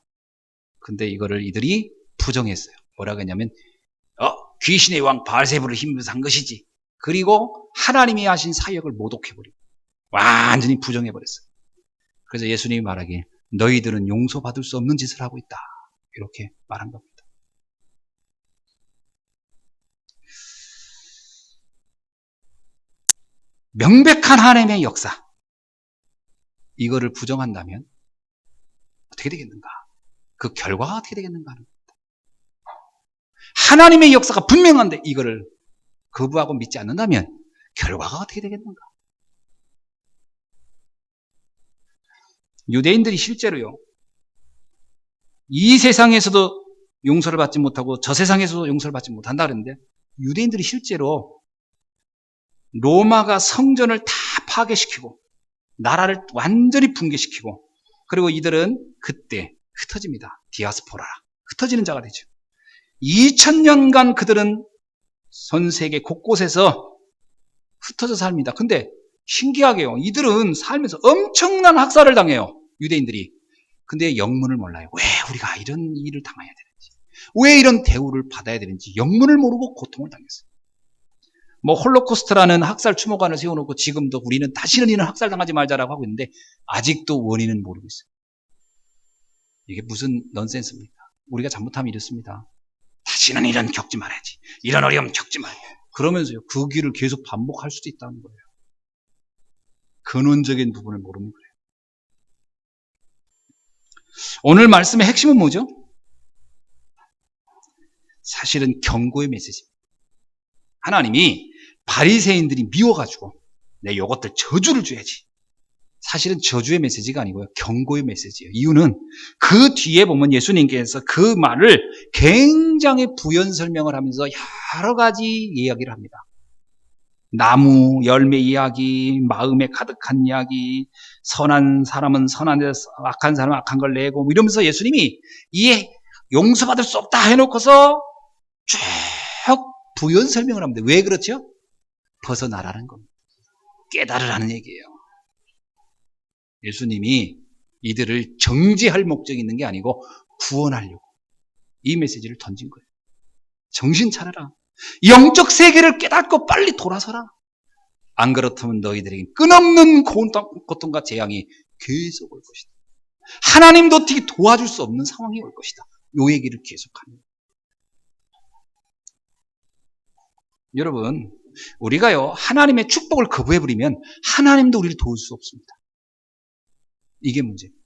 근데 이거를 이들이 부정했어요. 뭐라고 했냐면 귀신의 왕 바알세불을 힘입어서 한 것이지. 그리고 하나님이 하신 사역을 모독해버리고 완전히 부정해버렸어요. 그래서 예수님이 말하기에 너희들은 용서받을 수 없는 짓을 하고 있다. 이렇게 말한 겁니다. 명백한 하나님의 역사 이거를 부정한다면 어떻게 되겠는가? 그 결과가 어떻게 되겠는가 하는 겁니다. 하나님의 역사가 분명한데 이거를 거부하고 믿지 않는다면 결과가 어떻게 되겠는가? 유대인들이 실제로요, 이 세상에서도 용서를 받지 못하고 저 세상에서도 용서를 받지 못한다 그랬는데 유대인들이 실제로 로마가 성전을 다 파괴시키고 나라를 완전히 붕괴시키고 그리고 이들은 그때 흩어집니다. 디아스포라. 흩어지는 자가 되죠. 2000년간 그들은 전 세계 곳곳에서 흩어져 삽니다. 근데 신기하게요. 이들은 살면서 엄청난 학살을 당해요. 유대인들이. 근데 영문을 몰라요. 왜 우리가 이런 일을 당해야 되는지. 왜 이런 대우를 받아야 되는지 영문을 모르고 고통을 당했어요. 홀로코스트라는 학살 추모관을 세워놓고 지금도 우리는 다시는 이런 학살 당하지 말자라고 하고 있는데 아직도 원인은 모르고 있어요. 이게 무슨 넌센스입니까? 우리가 잘못하면 이렇습니다. 다시는 이런 겪지 말아야지. 이런 어려움 겪지 말아야지. 그러면서요, 그 길을 계속 반복할 수도 있다는 거예요. 근원적인 부분을 모르는 거예요. 오늘 말씀의 핵심은 뭐죠? 사실은 경고의 메시지입니다. 하나님이 바리새인들이 미워가지고 내 이것들 저주를 줘야지. 사실은 저주의 메시지가 아니고요. 경고의 메시지예요. 이유는 그 뒤에 보면 예수님께서 그 말을 굉장히 부연 설명을 하면서 여러 가지 이야기를 합니다. 나무, 열매 이야기, 마음에 가득한 이야기, 선한 사람은 선한 데서 악한 사람은 악한 걸 내고 이러면서 예수님이 이 용서받을 수 없다 해놓고서 쭉 부연 설명을 합니다. 왜 그렇죠? 벗어나라는 겁니다. 깨달으라는 얘기예요. 예수님이 이들을 정죄할 목적이 있는 게 아니고 구원하려고 이 메시지를 던진 거예요. 정신 차려라. 영적 세계를 깨닫고 빨리 돌아서라. 안 그렇다면 너희들에게 끊없는 고통과 재앙이 계속 올 것이다. 하나님도 어떻게 도와줄 수 없는 상황이 올 것이다. 이 얘기를 계속합니다. 여러분, 우리가요 하나님의 축복을 거부해버리면 하나님도 우리를 도울 수 없습니다. 이게 문제입니다.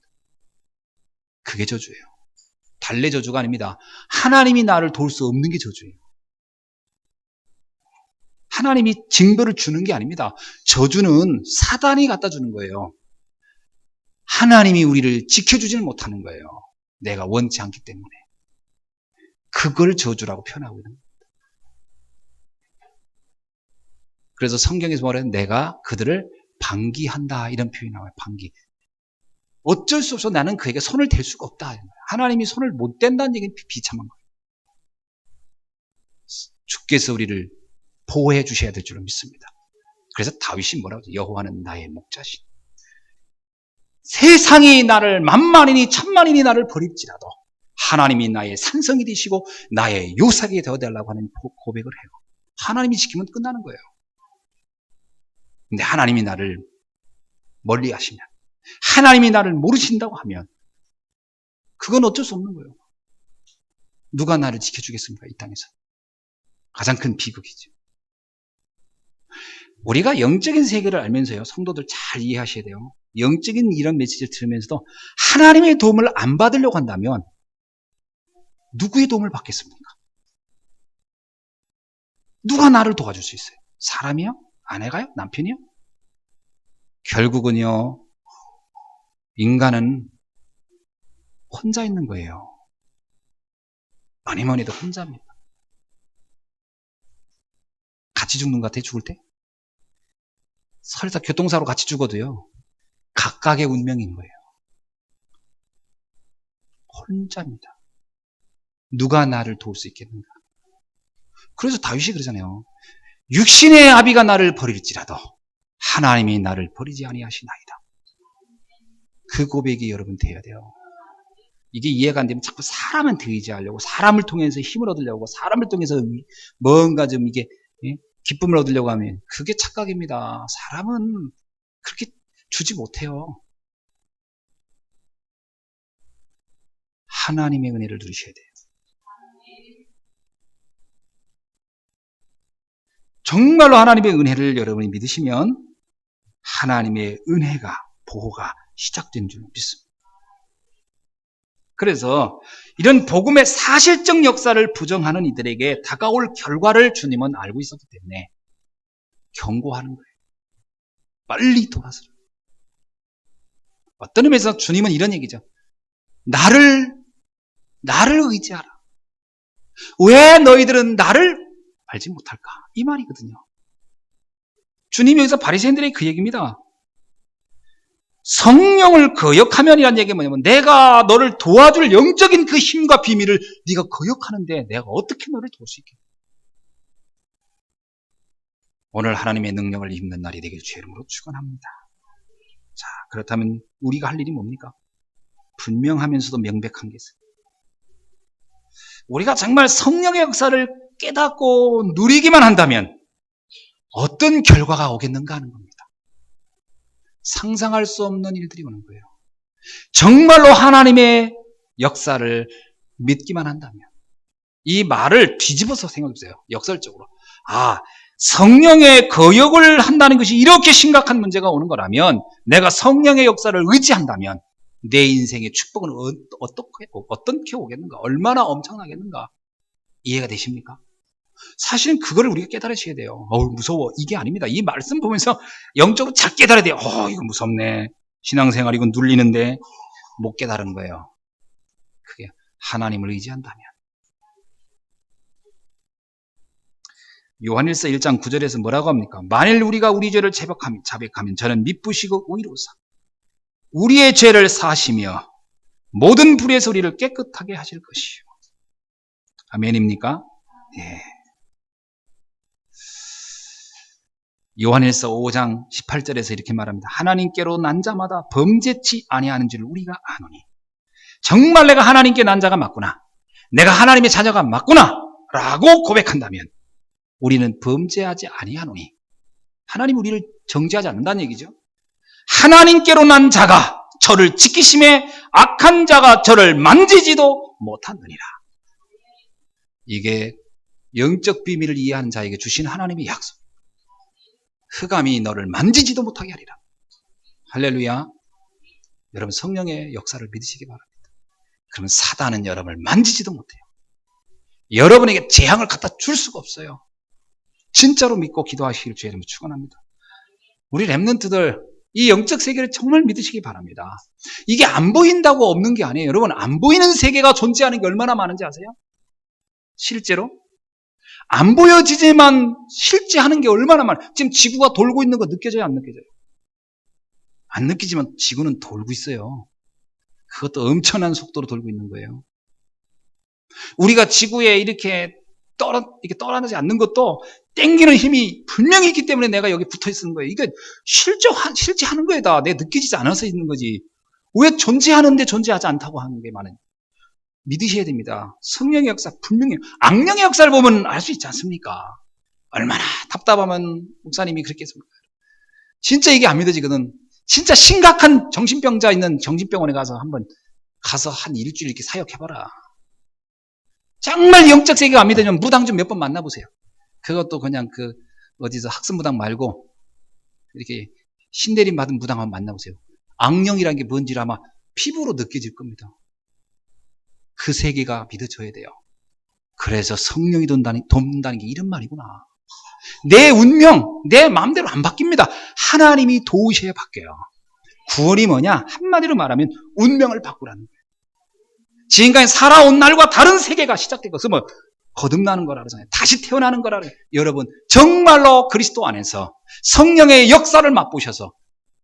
그게 저주예요. 달래 저주가 아닙니다. 하나님이 나를 도울 수 없는 게 저주예요. 하나님이 징벌을 주는 게 아닙니다. 저주는 사단이 갖다 주는 거예요. 하나님이 우리를 지켜주지는 못하는 거예요. 내가 원치 않기 때문에. 그걸 저주라고 표현하고 있는 겁니다. 그래서 성경에서 뭐래요? 내가 그들을 방기한다 이런 표현이 나와요. 방기. 어쩔 수 없어 나는 그에게 손을 댈 수가 없다. 하나님이 손을 못 댄다는 얘기는 비참한 거예요. 주께서 우리를 보호해 주셔야 될 줄로 믿습니다. 그래서 다윗이 뭐라고 하죠? 여호와는 나의 목자시니 세상이 나를 만만이니 천만이니 나를 버릴지라도 하나님이 나의 산성이 되시고 나의 요삭이 되어달라고 하는 고백을 해요. 하나님이 지키면 끝나는 거예요. 근데 하나님이 나를 멀리 하시면 하나님이 나를 모르신다고 하면 그건 어쩔 수 없는 거예요. 누가 나를 지켜주겠습니까? 이 땅에서. 가장 큰 비극이죠. 우리가 영적인 세계를 알면서요, 성도들 잘 이해하셔야 돼요. 영적인 이런 메시지를 들으면서도 하나님의 도움을 안 받으려고 한다면 누구의 도움을 받겠습니까? 누가 나를 도와줄 수 있어요? 사람이요? 아내가요? 남편이요? 결국은요, 인간은 혼자 있는 거예요. 뭐니 해도 혼자입니다. 같이 죽는 것 같아요, 죽을 때? 설사 교통사로 같이 죽어도요, 각각의 운명인 거예요. 혼자입니다. 누가 나를 도울 수 있겠는가? 그래서 다윗이 그러잖아요. 육신의 아비가 나를 버릴지라도 하나님이 나를 버리지 아니하시나이다. 그 고백이 여러분 돼야 돼요. 이게 이해가 안 되면 자꾸 사람한테 의지하려고, 사람을 통해서 힘을 얻으려고, 사람을 통해서 뭔가 좀 이게 기쁨을 얻으려고 하면 그게 착각입니다. 사람은 그렇게 주지 못해요. 하나님의 은혜를 누리셔야 돼요. 정말로 하나님의 은혜를 여러분이 믿으시면 하나님의 은혜가, 보호가 시작된 줄 믿습니다. 그래서 이런 복음의 사실적 역사를 부정하는 이들에게 다가올 결과를 주님은 알고 있었기 때문에 경고하는 거예요. 빨리 돌아서라. 어떤 의미에서 주님은 이런 얘기죠. 나를 의지하라. 왜 너희들은 나를 알지 못할까? 이 말이거든요. 주님이 여기서 바리새인들의 그 얘기입니다. 성령을 거역하면이란 얘기가 뭐냐면 내가 너를 도와줄 영적인 그 힘과 비밀을 네가 거역하는데 내가 어떻게 너를 도울 수 있겠냐. 오늘 하나님의 능력을 입는 날이 되길 주의 이름으로 축원합니다. 자, 그렇다면 우리가 할 일이 뭡니까? 분명하면서도 명백한 게 있어요. 우리가 정말 성령의 역사를 깨닫고 누리기만 한다면 어떤 결과가 오겠는가 하는 겁니다. 상상할 수 없는 일들이 오는 거예요. 정말로 하나님의 역사를 믿기만 한다면 이 말을 뒤집어서 생각해보세요. 역설적으로. 성령의 거역을 한다는 것이 이렇게 심각한 문제가 오는 거라면 내가 성령의 역사를 의지한다면 내 인생의 축복은 어떻게 오겠는가? 얼마나 엄청나겠는가? 이해가 되십니까? 사실은 그거를 우리가 깨달으셔야 돼요. 무서워. 이게 아닙니다. 이 말씀 보면서 영적으로 잘 깨달아야 돼요. 이거 무섭네. 신앙생활 이건 눌리는데 못 깨달은 거예요. 그게 하나님을 의지한다면. 요한일서 1장 9절에서 뭐라고 합니까? 만일 우리가 우리 죄를 자백하면 저는 미쁘시고 의로우사 우리의 죄를 사하시며 모든 불의에서 우리를 깨끗하게 하실 것이요. 아멘입니까? 네. 요한일서 5장 18절에서 이렇게 말합니다. 하나님께로 난 자마다 범죄치 아니하는 줄 우리가 아노니. 정말 내가 하나님께 난 자가 맞구나. 내가 하나님의 자녀가 맞구나. 라고 고백한다면 우리는 범죄하지 아니하노니. 하나님 우리를 정죄하지 않는다는 얘기죠. 하나님께로 난 자가 저를 지키심에 악한 자가 저를 만지지도 못하느니라. 이게 영적 비밀을 이해하는 자에게 주신 하나님의 약속. 흑암이 너를 만지지도 못하게 하리라. 할렐루야. 여러분 성령의 역사를 믿으시기 바랍니다. 그러면 사단은 여러분을 만지지도 못해요. 여러분에게 재앙을 갖다 줄 수가 없어요. 진짜로 믿고 기도하시길 주의 이름으로 축원합니다. 우리 렘넌트들 이 영적 세계를 정말 믿으시기 바랍니다. 이게 안 보인다고 없는 게 아니에요. 여러분 안 보이는 세계가 존재하는 게 얼마나 많은지 아세요? 실제로 안 보여지지만 실제 하는 게 얼마나 많아요. 지금 지구가 돌고 있는 거 느껴져요? 안 느껴져요? 안 느끼지만 지구는 돌고 있어요. 그것도 엄청난 속도로 돌고 있는 거예요. 우리가 지구에 이렇게 떠나지 않는 것도 땡기는 힘이 분명히 있기 때문에 내가 여기 붙어 있는 거예요. 이게 실제 하는 거에 다 내가 느껴지지 않아서 있는 거지. 왜 존재하는데 존재하지 않다고 하는 게 많아요. 믿으셔야 됩니다. 성령의 역사 분명히 악령의 역사를 보면 알 수 있지 않습니까? 얼마나 답답하면 목사님이 그렇게 했습니까? 진짜 이게 안 믿어지거든. 진짜 심각한 정신병자 있는 정신병원에 가서 한번 가서 한 일주일 이렇게 사역해봐라. 정말 영적 세계가 안 믿으면 무당 좀 몇 번 만나보세요. 그것도 그냥 어디서 학습무당 말고 이렇게 신내림 받은 무당 한번 만나보세요. 악령이라는 게 뭔지 아마 피부로 느껴질 겁니다. 그 세계가 믿어져야 돼요. 그래서 성령이 돕는다는 게 이런 말이구나. 내 운명, 내 마음대로 안 바뀝니다. 하나님이 도우셔야 바뀌어요. 구원이 뭐냐? 한마디로 말하면 운명을 바꾸라는 거예요. 지금까지 살아온 날과 다른 세계가 시작된 것은 거듭나는 거라 그러잖아요. 다시 태어나는 거라 그래요. 여러분, 정말로 그리스도 안에서 성령의 역사를 맛보셔서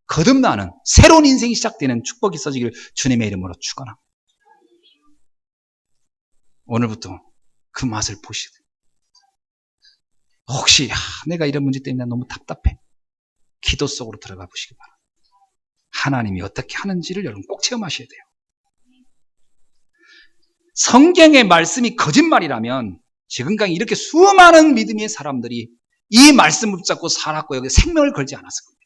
거듭나는 새로운 인생이 시작되는 축복이 있어지기를 주님의 이름으로 축원합니다. 오늘부터 그 맛을 보시고, 혹시 내가 이런 문제 때문에 너무 답답해, 기도 속으로 들어가 보시기 바랍니다. 하나님이 어떻게 하는지를 여러분 꼭 체험하셔야 돼요. 성경의 말씀이 거짓말이라면 지금까지 이렇게 수많은 믿음의 사람들이 이 말씀을 붙잡고 살았고 여기 생명을 걸지 않았을 겁니다.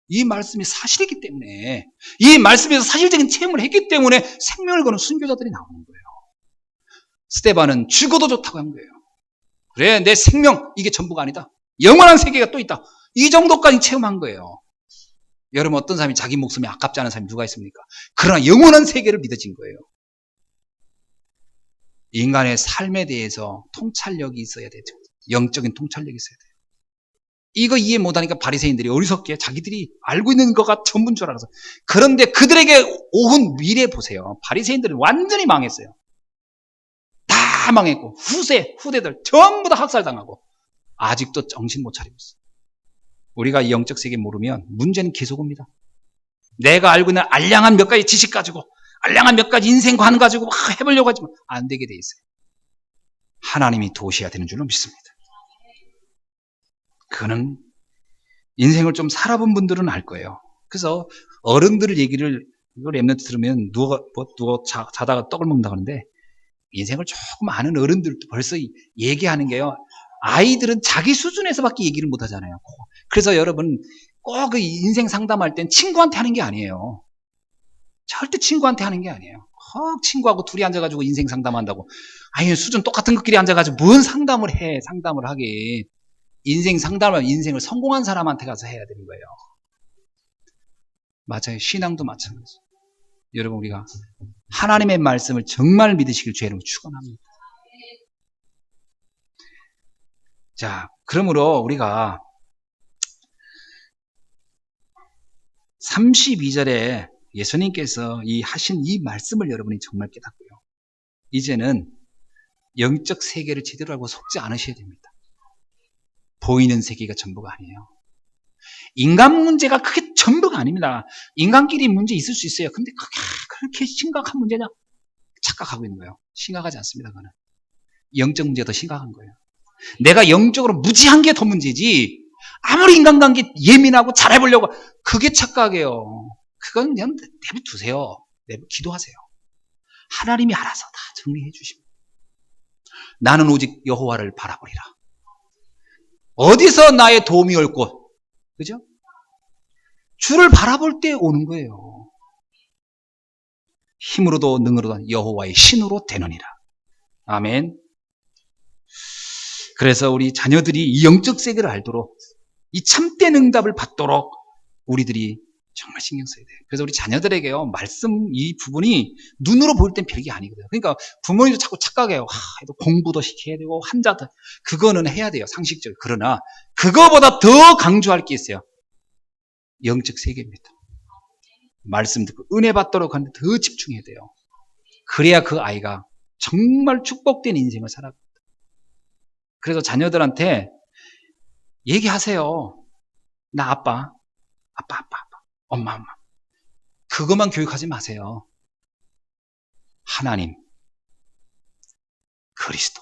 이 말씀이 사실이기 때문에, 이 말씀에서 사실적인 체험을 했기 때문에 생명을 거는 순교자들이 나오는 거예요. 스데반은 죽어도 좋다고 한 거예요. 그래, 내 생명 이게 전부가 아니다. 영원한 세계가 또 있다. 이 정도까지 체험한 거예요. 여러분, 어떤 사람이 자기 목숨이 아깝지 않은 사람이 누가 있습니까? 그러나 영원한 세계를 믿어진 거예요. 인간의 삶에 대해서 통찰력이 있어야 되죠. 영적인 통찰력이 있어야 돼요. 이거 이해 못하니까 바리새인들이 어리석게 자기들이 알고 있는 거가 전부인 줄 알아서. 그런데 그들에게 오은 미래 보세요. 바리새인들은 완전히 망했어요. 다 망했고 후대들 전부 다 학살당하고 아직도 정신 못 차리고 있어요. 우리가 이 영적 세계 모르면 문제는 계속 옵니다. 내가 알고 있는 알량한 몇 가지 지식 가지고, 알량한 몇 가지 인생관 가지고 막 해보려고 하지만 안 되게 돼 있어요. 하나님이 도우셔야 되는 줄로 믿습니다. 그는 인생을 좀 살아본 분들은 알 거예요. 그래서 어른들 얘기를, 이걸 랩런트 들으면 누워 자다가 떡을 먹는다 그러는데, 인생을 조금 아는 어른들도 벌써 얘기하는 게요, 아이들은 자기 수준에서밖에 얘기를 못 하잖아요. 그래서 여러분, 꼭 그 인생 상담할 땐 친구한테 하는 게 아니에요. 절대 친구한테 하는 게 아니에요. 친구하고 둘이 앉아가지고 인생 상담한다고, 아니 수준 똑같은 것끼리 앉아가지고 뭔 상담을 해. 상담을 하게. 인생 상담을 인생을 성공한 사람한테 가서 해야 되는 거예요. 맞아요. 신앙도 마찬가지예요. 여러분, 우리가 하나님의 말씀을 정말 믿으시길 주의 이름으로 축원합니다. 자, 그러므로 우리가 32절에 예수님께서 하신 이 말씀을 여러분이 정말 깨닫고요, 이제는 영적 세계를 제대로 알고 속지 않으셔야 됩니다. 보이는 세계가 전부가 아니에요. 인간 문제가 그게 전부가 아닙니다. 인간끼리 문제 있을 수 있어요. 근데 그렇게 심각한 문제냐? 착각하고 있는 거예요. 심각하지 않습니다. 그거는 영적 문제가 더 심각한 거예요. 내가 영적으로 무지한 게 더 문제지, 아무리 인간관계 예민하고 잘해보려고, 그게 착각이에요. 그건 그냥 내버두세요. 기도하세요. 하나님이 알아서 다 정리해 주십니다. 나는 오직 여호와를 바라보리라. 어디서 나의 도움이 올 곳, 그죠? 주를 바라볼 때 오는 거예요. 힘으로도 능으로도 여호와의 신으로 되느니라. 아멘. 그래서 우리 자녀들이 이 영적 세계를 알도록, 이 참된 응답을 받도록 우리들이 정말 신경 써야 돼요. 그래서 우리 자녀들에게요, 말씀 이 부분이 눈으로 볼 땐 별게 아니거든요. 그러니까 부모님도 자꾸 착각해요. 공부도 시켜야 되고 한자도, 그거는 해야 돼요, 상식적으로. 그러나 그거보다 더 강조할 게 있어요. 영적 세계입니다. 말씀 듣고 은혜 받도록 하는데 더 집중해야 돼요. 그래야 그 아이가 정말 축복된 인생을 살아갑니다. 그래서 자녀들한테 얘기하세요. 나 아빠, 엄마. 그것만 교육하지 마세요. 하나님, 그리스도,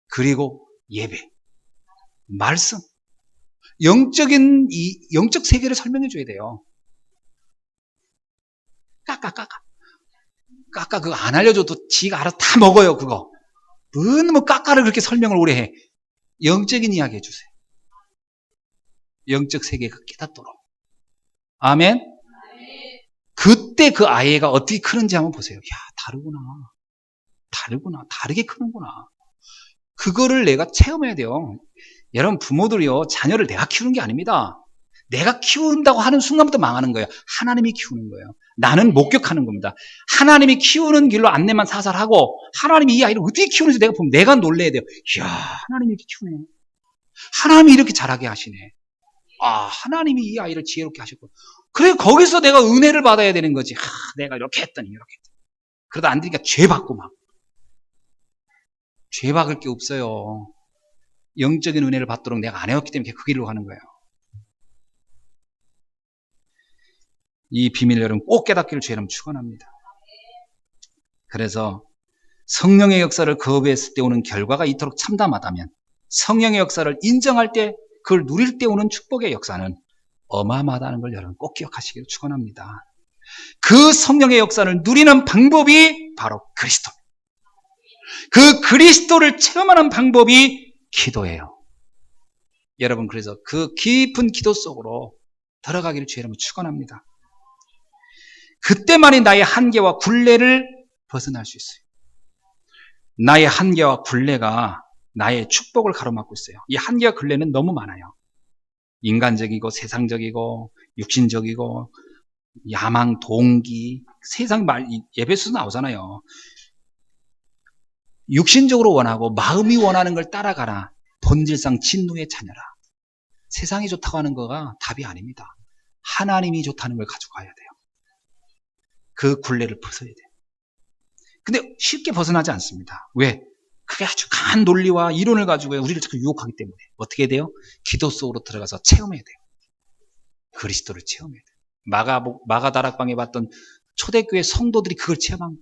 그리고 예배, 말씀, 영적 세계를 설명해 줘야 돼요. 까까 그거 안 알려줘도 지가 알아서 다 먹어요. 그거 뭐 까까를 그렇게 설명을 오래 해. 영적인 이야기 해주세요. 영적 세계가 깨닫도록. 아멘. 그 그때 그 아이가 어떻게 크는지 한번 보세요. 야, 다르게 크는구나. 그거를 내가 체험해야 돼요. 여러분, 부모들이요, 자녀를 내가 키우는 게 아닙니다. 내가 키운다고 하는 순간부터 망하는 거예요. 하나님이 키우는 거예요. 나는 목격하는 겁니다. 하나님이 키우는 길로 안내만 사살하고, 하나님이 이 아이를 어떻게 키우는지 내가 보면 내가 놀래야 돼요. 이야, 하나님이 이렇게 키우네. 하나님이 이렇게 자라게 하시네. 아, 하나님이 이 아이를 지혜롭게 하셨고. 그래, 거기서 내가 은혜를 받아야 되는 거지. 내가 이렇게 했더니. 그러다 안 되니까 죄 받고 막. 죄 박을 게 없어요. 영적인 은혜를 받도록 내가 안 해왔기 때문에 그 길로 가는 거예요. 이 비밀을 여러분 꼭 깨닫기를 주의 이름 축원합니다. 그래서 성령의 역사를 거부했을 때 오는 결과가 이토록 참담하다면 성령의 역사를 인정할 때 그걸 누릴 때 오는 축복의 역사는 어마어마하다는 걸 여러분 꼭 기억하시기를 축원합니다. 그 성령의 역사를 누리는 방법이 바로 그리스도입니다. 그 그리스도를 체험하는 방법이 기도예요. 여러분, 그래서 그 깊은 기도 속으로 들어가기를 주의 이름으로 축원합니다. 그때만이 나의 한계와 굴레를 벗어날 수 있어요. 나의 한계와 굴레가 나의 축복을 가로막고 있어요. 이 한계와 굴레는 너무 많아요. 인간적이고 세상적이고 육신적이고 야망, 동기, 세상 말, 예배에서 나오잖아요. 육신적으로 원하고 마음이 원하는 걸 따라가라. 본질상 진노의 자녀라. 세상이 좋다고 하는 거가 답이 아닙니다. 하나님이 좋다는 걸 가지고 가야 돼요. 그 굴레를 벗어야 돼요. 근데 쉽게 벗어나지 않습니다. 왜? 그게 아주 강한 논리와 이론을 가지고 우리를 자꾸 유혹하기 때문에 어떻게 돼요? 기도 속으로 들어가서 체험해야 돼요. 그리스도를 체험해야 돼요. 마가다락방에 봤던 초대교회 성도들이 그걸 체험한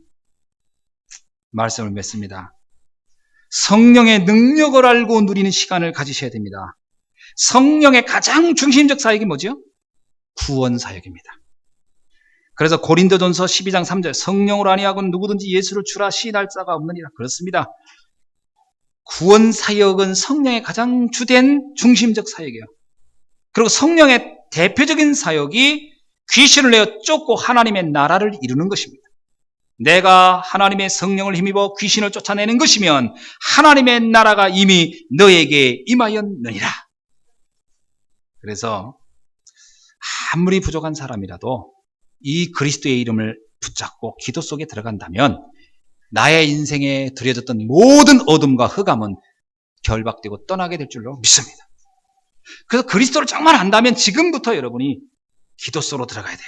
말씀을 맺습니다. 성령의 능력을 알고 누리는 시간을 가지셔야 됩니다. 성령의 가장 중심적 사역이 뭐죠? 구원 사역입니다. 그래서 고린도전서 12장 3절 성령으로 아니하고는 누구든지 예수를 주라 시인할 자가 없느니라. 그렇습니다. 구원 사역은 성령의 가장 주된 중심적 사역이에요. 그리고 성령의 대표적인 사역이 귀신을 내어 쫓고 하나님의 나라를 이루는 것입니다. 내가 하나님의 성령을 힘입어 귀신을 쫓아내는 것이면 하나님의 나라가 이미 너에게 임하였느니라. 그래서 아무리 부족한 사람이라도 이 그리스도의 이름을 붙잡고 기도 속에 들어간다면 나의 인생에 들여졌던 모든 어둠과 흑암은 결박되고 떠나게 될 줄로 믿습니다. 그래서 그리스도를 정말 안다면 지금부터 여러분이 기도 속으로 들어가야 돼요.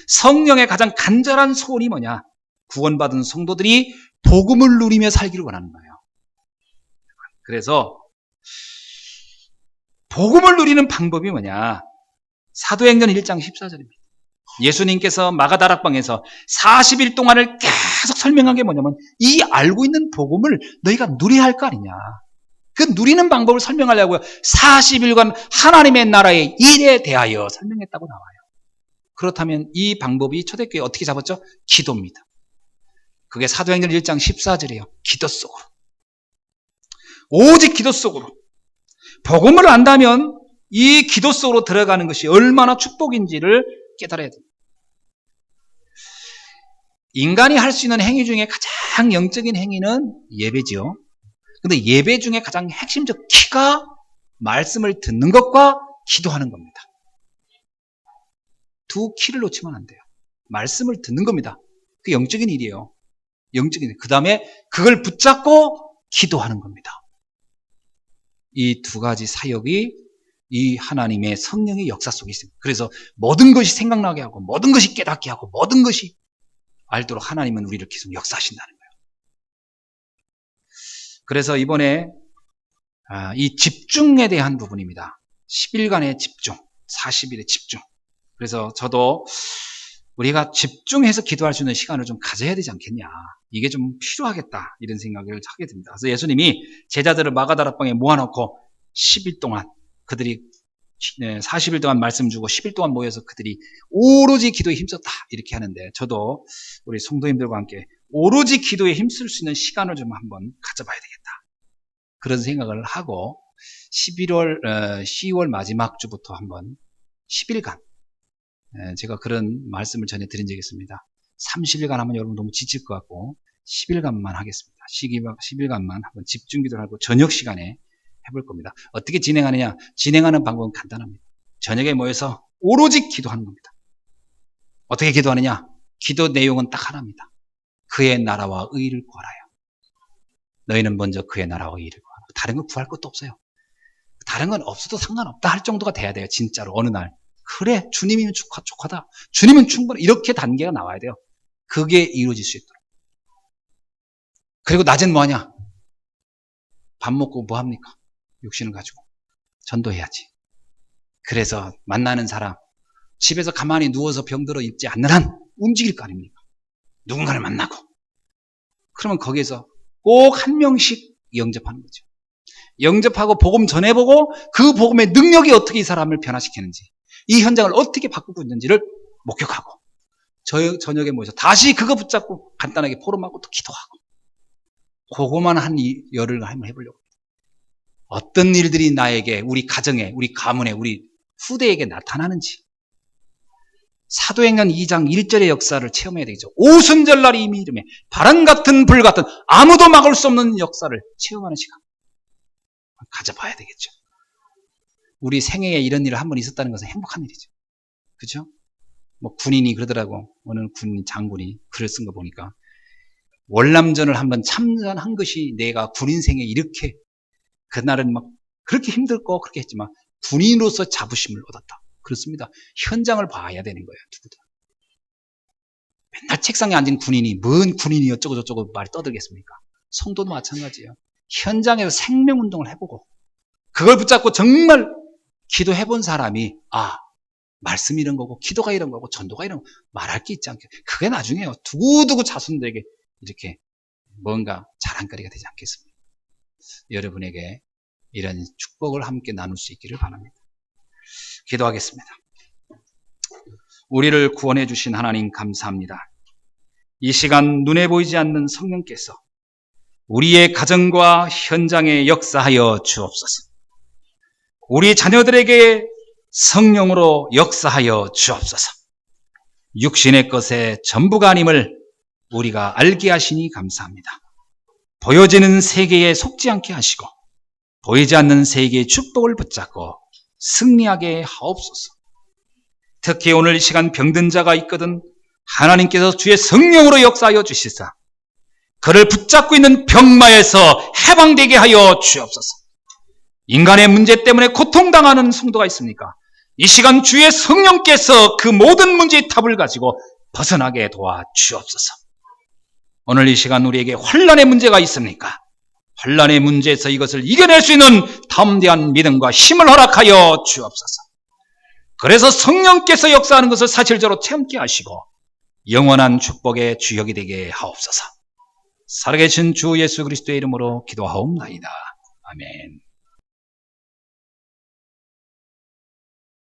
성령의 가장 간절한 소원이 뭐냐? 구원받은 성도들이 복음을 누리며 살기를 원하는 거예요. 그래서 복음을 누리는 방법이 뭐냐? 사도행전 1장 14절입니다. 예수님께서 마가다락방에서 40일 동안을 계속 설명한 게 뭐냐면 이 알고 있는 복음을 너희가 누려야 할 거 아니냐. 그 누리는 방법을 설명하려고요. 40일간 하나님의 나라의 일에 대하여 설명했다고 나와요. 그렇다면 이 방법이 초대교회 어떻게 잡았죠? 기도입니다. 그게 사도행전 1장 14절이에요. 기도 속으로. 오직 기도 속으로. 복음을 안다면 이 기도 속으로 들어가는 것이 얼마나 축복인지를 깨달아야 됩니다. 인간이 할 수 있는 행위 중에 가장 영적인 행위는 예배죠. 근데 예배 중에 가장 핵심적 키가 말씀을 듣는 것과 기도하는 겁니다. 두 키를 놓치면 안 돼요. 말씀을 듣는 겁니다. 그게 영적인 일이에요. 영적인 일. 그 다음에 그걸 붙잡고 기도하는 겁니다. 이 두 가지 사역이 이 하나님의 성령의 역사 속에 있습니다. 그래서 모든 것이 생각나게 하고 모든 것이 깨닫게 하고 모든 것이 알도록 하나님은 우리를 계속 역사하신다는 거예요. 그래서 이번에 이 집중에 대한 부분입니다. 10일간의 집중, 40일의 집중. 그래서 저도 우리가 집중해서 기도할 수 있는 시간을 좀 가져야 되지 않겠냐. 이게 좀 필요하겠다. 이런 생각을 하게 됩니다. 그래서 예수님이 제자들을 마가다락방에 모아놓고 10일 동안 그들이 40일 동안 말씀 주고 10일 동안 모여서 그들이 오로지 기도에 힘썼다. 이렇게 하는데 저도 우리 성도님들과 함께 오로지 기도에 힘쓸 수 있는 시간을 좀 한번 가져봐야 되겠다. 그런 생각을 하고 10월 마지막 주부터 한번 10일간 제가 그런 말씀을 전에 드린 적이 있습니다. 30일간 하면 여러분 너무 지칠 것 같고 10일간만 하겠습니다. 10일간만 한번 집중기도를 하고 저녁 시간에 해볼 겁니다. 어떻게 진행하느냐? 진행하는 방법은 간단합니다. 저녁에 모여서 오로지 기도하는 겁니다. 어떻게 기도하느냐? 기도 내용은 딱 하나입니다. 그의 나라와 의를 구하라요. 너희는 먼저 그의 나라와 의를 구하라. 다른 거 구할 것도 없어요. 다른 건 없어도 상관없다 할 정도가 돼야 돼요. 진짜로 어느 날. 그래 주님이면 족하다. 주님은 충분해. 이렇게 단계가 나와야 돼요. 그게 이루어질 수 있도록. 그리고 낮엔 뭐하냐? 밥 먹고 뭐합니까? 육신을 가지고 전도해야지. 그래서 만나는 사람 집에서 가만히 누워서 병들어 있지 않는 한 움직일 거 아닙니까? 누군가를 만나고 그러면 거기에서 꼭 한 명씩 영접하는 거죠. 영접하고 복음 전해보고 그 복음의 능력이 어떻게 이 사람을 변화시키는지 이 현장을 어떻게 바꾸고 있는지를 목격하고 저녁에 모여서 다시 그거 붙잡고 간단하게 포럼하고 또 기도하고 그거만 한 열흘 한번 해보려고. 어떤 일들이 나에게 우리 가정에 우리 가문에 우리 후대에게 나타나는지 사도행전 2장 1절의 역사를 체험해야 되겠죠. 오순절날이 이미 이름에 바람 같은 불 같은 아무도 막을 수 없는 역사를 체험하는 시간 가져봐야 되겠죠. 우리 생애에 이런 일을 한 번 있었다는 것은 행복한 일이죠. 그렇죠? 뭐 군인이 그러더라고. 어느 군 장군이 글을 쓴 거 보니까 월남전을 한번 참전한 것이 내가 군인 생에 이렇게 그날은 막 그렇게 힘들고 그렇게 했지만 군인으로서 자부심을 얻었다. 그렇습니다. 현장을 봐야 되는 거예요. 누구든. 맨날 책상에 앉은 군인이 뭔 군인이 어쩌고 저쩌고 말 떠들겠습니까? 성도도 마찬가지예요. 현장에서 생명운동을 해보고 그걸 붙잡고 정말 기도해본 사람이 말씀이 이런 거고 기도가 이런 거고 전도가 이런 거 말할 게 있지 않겠어요. 그게 나중에요. 두고두고 자손들에게 이렇게 뭔가 자랑거리가 되지 않겠습니까? 여러분에게 이런 축복을 함께 나눌 수 있기를 바랍니다. 기도하겠습니다. 우리를 구원해 주신 하나님 감사합니다. 이 시간 눈에 보이지 않는 성령께서 우리의 가정과 현장에 역사하여 주옵소서. 우리 자녀들에게 성령으로 역사하여 주옵소서. 육신의 것의 전부가 아님을 우리가 알게 하시니 감사합니다. 보여지는 세계에 속지 않게 하시고 보이지 않는 세계의 축복을 붙잡고 승리하게 하옵소서. 특히 오늘 이 시간 병든 자가 있거든 하나님께서 주의 성령으로 역사하여 주시사 그를 붙잡고 있는 병마에서 해방되게 하여 주옵소서. 인간의 문제 때문에 고통당하는 성도가 있습니까? 이 시간 주의 성령께서 그 모든 문제의 답을 가지고 벗어나게 도와 주옵소서. 오늘 이 시간 우리에게 환난의 문제가 있습니까? 환난의 문제에서 이것을 이겨낼 수 있는 담대한 믿음과 힘을 허락하여 주옵소서. 그래서 성령께서 역사하는 것을 사실적으로 체험케 하시고 영원한 축복의 주역이 되게 하옵소서. 살아계신 주 예수 그리스도의 이름으로 기도하옵나이다. 아멘.